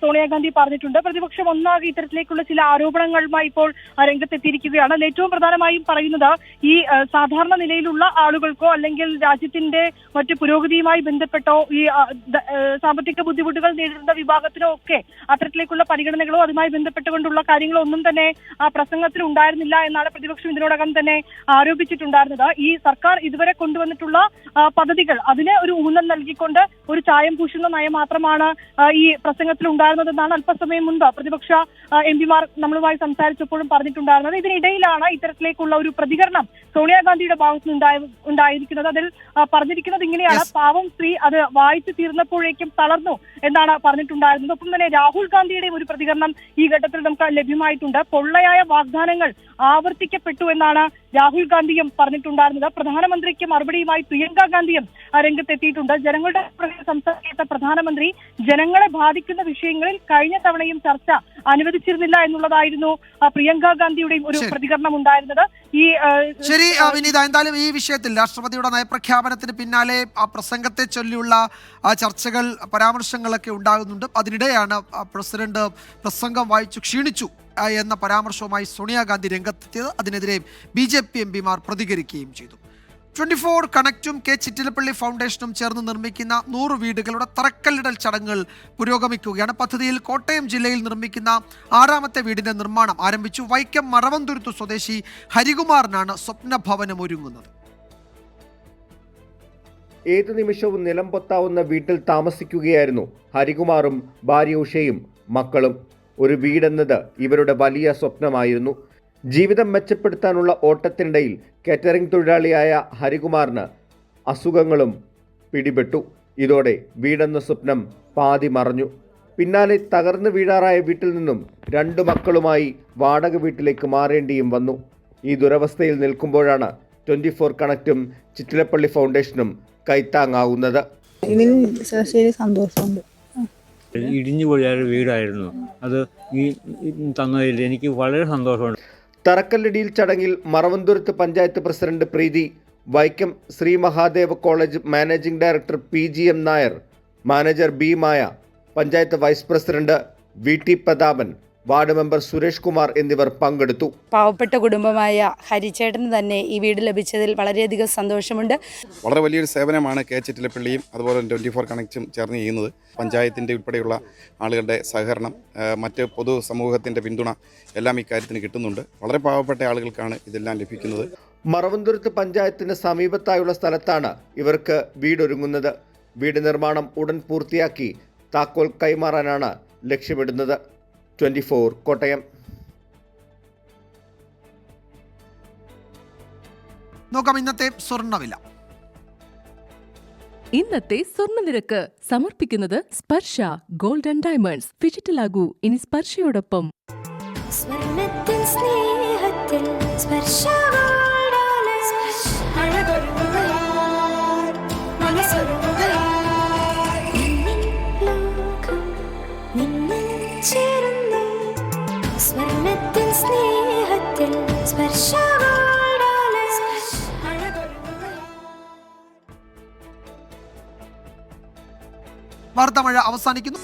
സോണിയാഗാന്ധി പറഞ്ഞിട്ടുണ്ട്. പ്രതിപക്ഷം ഒന്നാകെ ഇത്തരത്തിലേക്കുള്ള ചില ആരോപണങ്ങളുമായി ഇപ്പോൾ രംഗത്തെത്തിയിരിക്കുകയാണ്. ഏറ്റവും പ്രധാനമായും പറയുന്നത് ഈ സാധാരണ നിലയിലുള്ള ആളുകൾക്കോ അല്ലെങ്കിൽ രാജ്യത്തിന്റെ മറ്റു പുരോഗതിയുമായി ബന്ധപ്പെട്ടോ ഈ സാമ്പത്തിക ബുദ്ധിമുട്ടുകൾ നേരിടുന്ന വിഭാഗത്തിനോ ഒക്കെ അത്തരത്തിലേക്കുള്ള പരിഗണനകളോ അതുമായി ബന്ധപ്പെട്ടുകൊണ്ടുള്ള കാര്യങ്ങളോ ഒന്നും തന്നെ ആ പ്രസംഗത്തിൽ ഉണ്ടായിരുന്നില്ല എന്നാണ് പ്രതിപക്ഷം ഇതിനോടകം തന്നെ ആരോപിച്ചിട്ടുണ്ടായിരുന്നത്. ഈ സർക്കാർ ഇതുവരെ കൊണ്ടുവന്നിട്ടുള്ള പദ്ധതികൾ അതിന് ഒരു ഊന്നൽ നൽകിക്കൊണ്ട് ഒരു ചായം പൂശുന്ന നയം മാത്രമാണ് ഈ പ്രസംഗത്തിൽ ഉണ്ടായിരുന്നതെന്നാണ് അല്പസമയം മുൻപ് പ്രതിപക്ഷ MPമാർ നമ്മളുമായി സംസാരിച്ചപ്പോഴും പറഞ്ഞിട്ടുണ്ടായിരുന്നത്. ഇതിനിടയിലാണ് ഇത്തരത്തിലേക്കുള്ള ഒരു പ്രതികരണം സോണിയാഗാന്ധിയുടെ ഭാഗത്ത് ഉണ്ടായിരിക്കുന്നത്. അതിൽ പറഞ്ഞിരിക്കുന്നത് ഇങ്ങനെയാണ്: പാവം സ്ത്രീ അത് വായിച്ചു തീർന്നപ്പോഴേക്കും തളർന്നു എന്നാണ് പറഞ്ഞിട്ടുണ്ടായിരുന്നത്. ഒപ്പം തന്നെ രാഹുൽ ഗാന്ധിയുടെയും ഒരു പ്രതികരണം ഈ ഘട്ടത്തിൽ നമുക്ക് ലഭ്യമായിട്ടുണ്ട്. പൊള്ളയായ വാഗ്ദാനങ്ങൾ ആവർത്തിക്കപ്പെട്ടു എന്നാണ് രാഹുൽ ഗാന്ധിയും പറഞ്ഞിട്ടുണ്ടായിരുന്നത്. പ്രധാനമന്ത്രിക്ക് മറുപടിയുമായി പ്രിയങ്ക ഗാന്ധിയും രംഗത്തെത്തിയിട്ടുണ്ട്. ജനങ്ങളുടെ സംസാരിച്ച പ്രധാനമന്ത്രി ജനങ്ങളെ ബാധിക്കുന്ന വിഷയങ്ങളിൽ കഴിഞ്ഞ തവണയും ചർച്ച അനുവദിച്ചിരുന്നില്ല എന്നുള്ളതായിരുന്നു പ്രിയങ്ക ഗാന്ധിയുടെയും ഒരു പ്രതികരണം ഉണ്ടായിരുന്നത്. ശരി വിനീത, എന്തായാലും ഈ വിഷയത്തിൽ രാഷ്ട്രപതിയുടെ നയപ്രഖ്യാപനത്തിന് പിന്നാലെ ആ പ്രസംഗത്തെ ചൊല്ലിയുള്ള ചർച്ചകൾ, പരാമർശങ്ങളൊക്കെ ഉണ്ടാകുന്നുണ്ട്. അതിനിടെയാണ് പ്രസിഡന്റ് പ്രസംഗം വായിച്ചു ക്ഷീണിച്ചു എന്ന പരാമർശവുമായി സോണിയാഗാന്ധി രംഗത്തെത്തിയത്. അതിനെതിരെ BJP MPമാർ പ്രതികരിക്കുകയും ചെയ്തു. 24 കണക്റ്റും K ചിറ്റിലപ്പള്ളി ഫൗണ്ടേഷനും ചേർന്ന് നിർമ്മിക്കുന്ന 100 വീടുകളുടെ തറക്കല്ലിടൽ ചടങ്ങുകൾ പുരോഗമിക്കുകയാണ്. പദ്ധതിയിൽ കോട്ടയം ജില്ലയിൽ നിർമ്മിക്കുന്ന 6ാമത്തെ വീടിന്റെ നിർമ്മാണം ആരംഭിച്ചു. വൈക്കം മറവന്തുരുത്ത് സ്വദേശി ഹരികുമാറിനാണ് സ്വപ്നഭവനം ഒരുങ്ങുന്നത്. ഏതു നിമിഷവും നിലം പൊത്താവുന്ന വീട്ടിൽ താമസിക്കുകയായിരുന്നു ഹരികുമാറും ഭാര്യ ഉഷയും മക്കളും. ഒരു വീടെന്നത് ഇവരുടെ വലിയ സ്വപ്നമായിരുന്നു. ജീവിതം മെച്ചപ്പെടുത്താനുള്ള ഓട്ടത്തിനിടയിൽ കാറ്ററിംഗ് തൊഴിലാളിയായ ഹരികുമാറിന് അസുഖങ്ങളും പിടിപെട്ടു. ഇതോടെ വീടെന്ന സ്വപ്നം പാതി മറഞ്ഞു. പിന്നാലെ തകർന്നു വീഴാറായ വീട്ടിൽ നിന്നും 2 മക്കളുമായി വാടക വീട്ടിലേക്ക് മാറേണ്ടിയും വന്നു. ഈ ദുരവസ്ഥയിൽ നിൽക്കുമ്പോഴാണ് 24 കണക്റ്റും ചിറ്റിലപ്പള്ളി ഫൗണ്ടേഷനും കൈത്താങ്ങാവുന്നത്. സന്തോഷമുണ്ട്. ഇടിഞ്ഞു പോയ വീടായിരുന്നു അത്. ഈ തന്നതിൽ എനിക്ക് വളരെ സന്തോഷമുണ്ട്. തറക്കല്ലിടിയിൽ ചടങ്ങിൽ Maravanthuruthu panchayat president Preethi, Vaikom Sree Mahadeva college managing director PGM Nair, manager B Maya, panchayat vice president V T Prathapan, ward member Suresh Kumar എന്നിവർ പങ്കെടുത്തു. പാവപ്പെട്ട കുടുംബമായ ഹരിച്ചേട്ടന് തന്നെ ഈ വീട് ലഭിച്ചതിൽ വളരെയധികം സന്തോഷമുണ്ട്. വളരെ വലിയൊരു സേവനമാണ് കെ ചിറ്റിലപ്പള്ളിയും അതുപോലെ 24 കണക്റ്റും ചേർന്ന് ചെയ്യുന്നത്. പഞ്ചായത്തിൻ്റെ ഉൾപ്പെടെയുള്ള ആളുകളുടെ സഹകരണം, മറ്റ് പൊതു സമൂഹത്തിൻ്റെ പിന്തുണ എല്ലാം ഇക്കാര്യത്തിന് കിട്ടുന്നുണ്ട്. വളരെ പാവപ്പെട്ട ആളുകൾക്കാണ് ഇതെല്ലാം ലഭിക്കുന്നത്. മറവന്തുരുത്ത് പഞ്ചായത്തിന് സമീപത്തായുള്ള സ്ഥലത്താണ് ഇവർക്ക് വീടൊരുങ്ങുന്നത്. വീട് നിർമ്മാണം ഉടൻ പൂർത്തിയാക്കി താക്കോൽ കൈമാറാനാണ് ലക്ഷ്യമിടുന്നത്. 24 കോട്ടയം. നോക്കാം ഇന്നത്തെ സ്വർണ്ണവില. ഇന്നത്തെ സ്വർണ്ണനിരക്ക് സമർപ്പിക്കുന്നത് സ്പർശ ഗോൾഡ് ആൻഡ് ഡയമണ്ട്സ്. ഡിജിറ്റലാകൂ ഇനി സ്പർശയോടൊപ്പം. വാർത്താമഴ അവസാനിക്കുന്നു.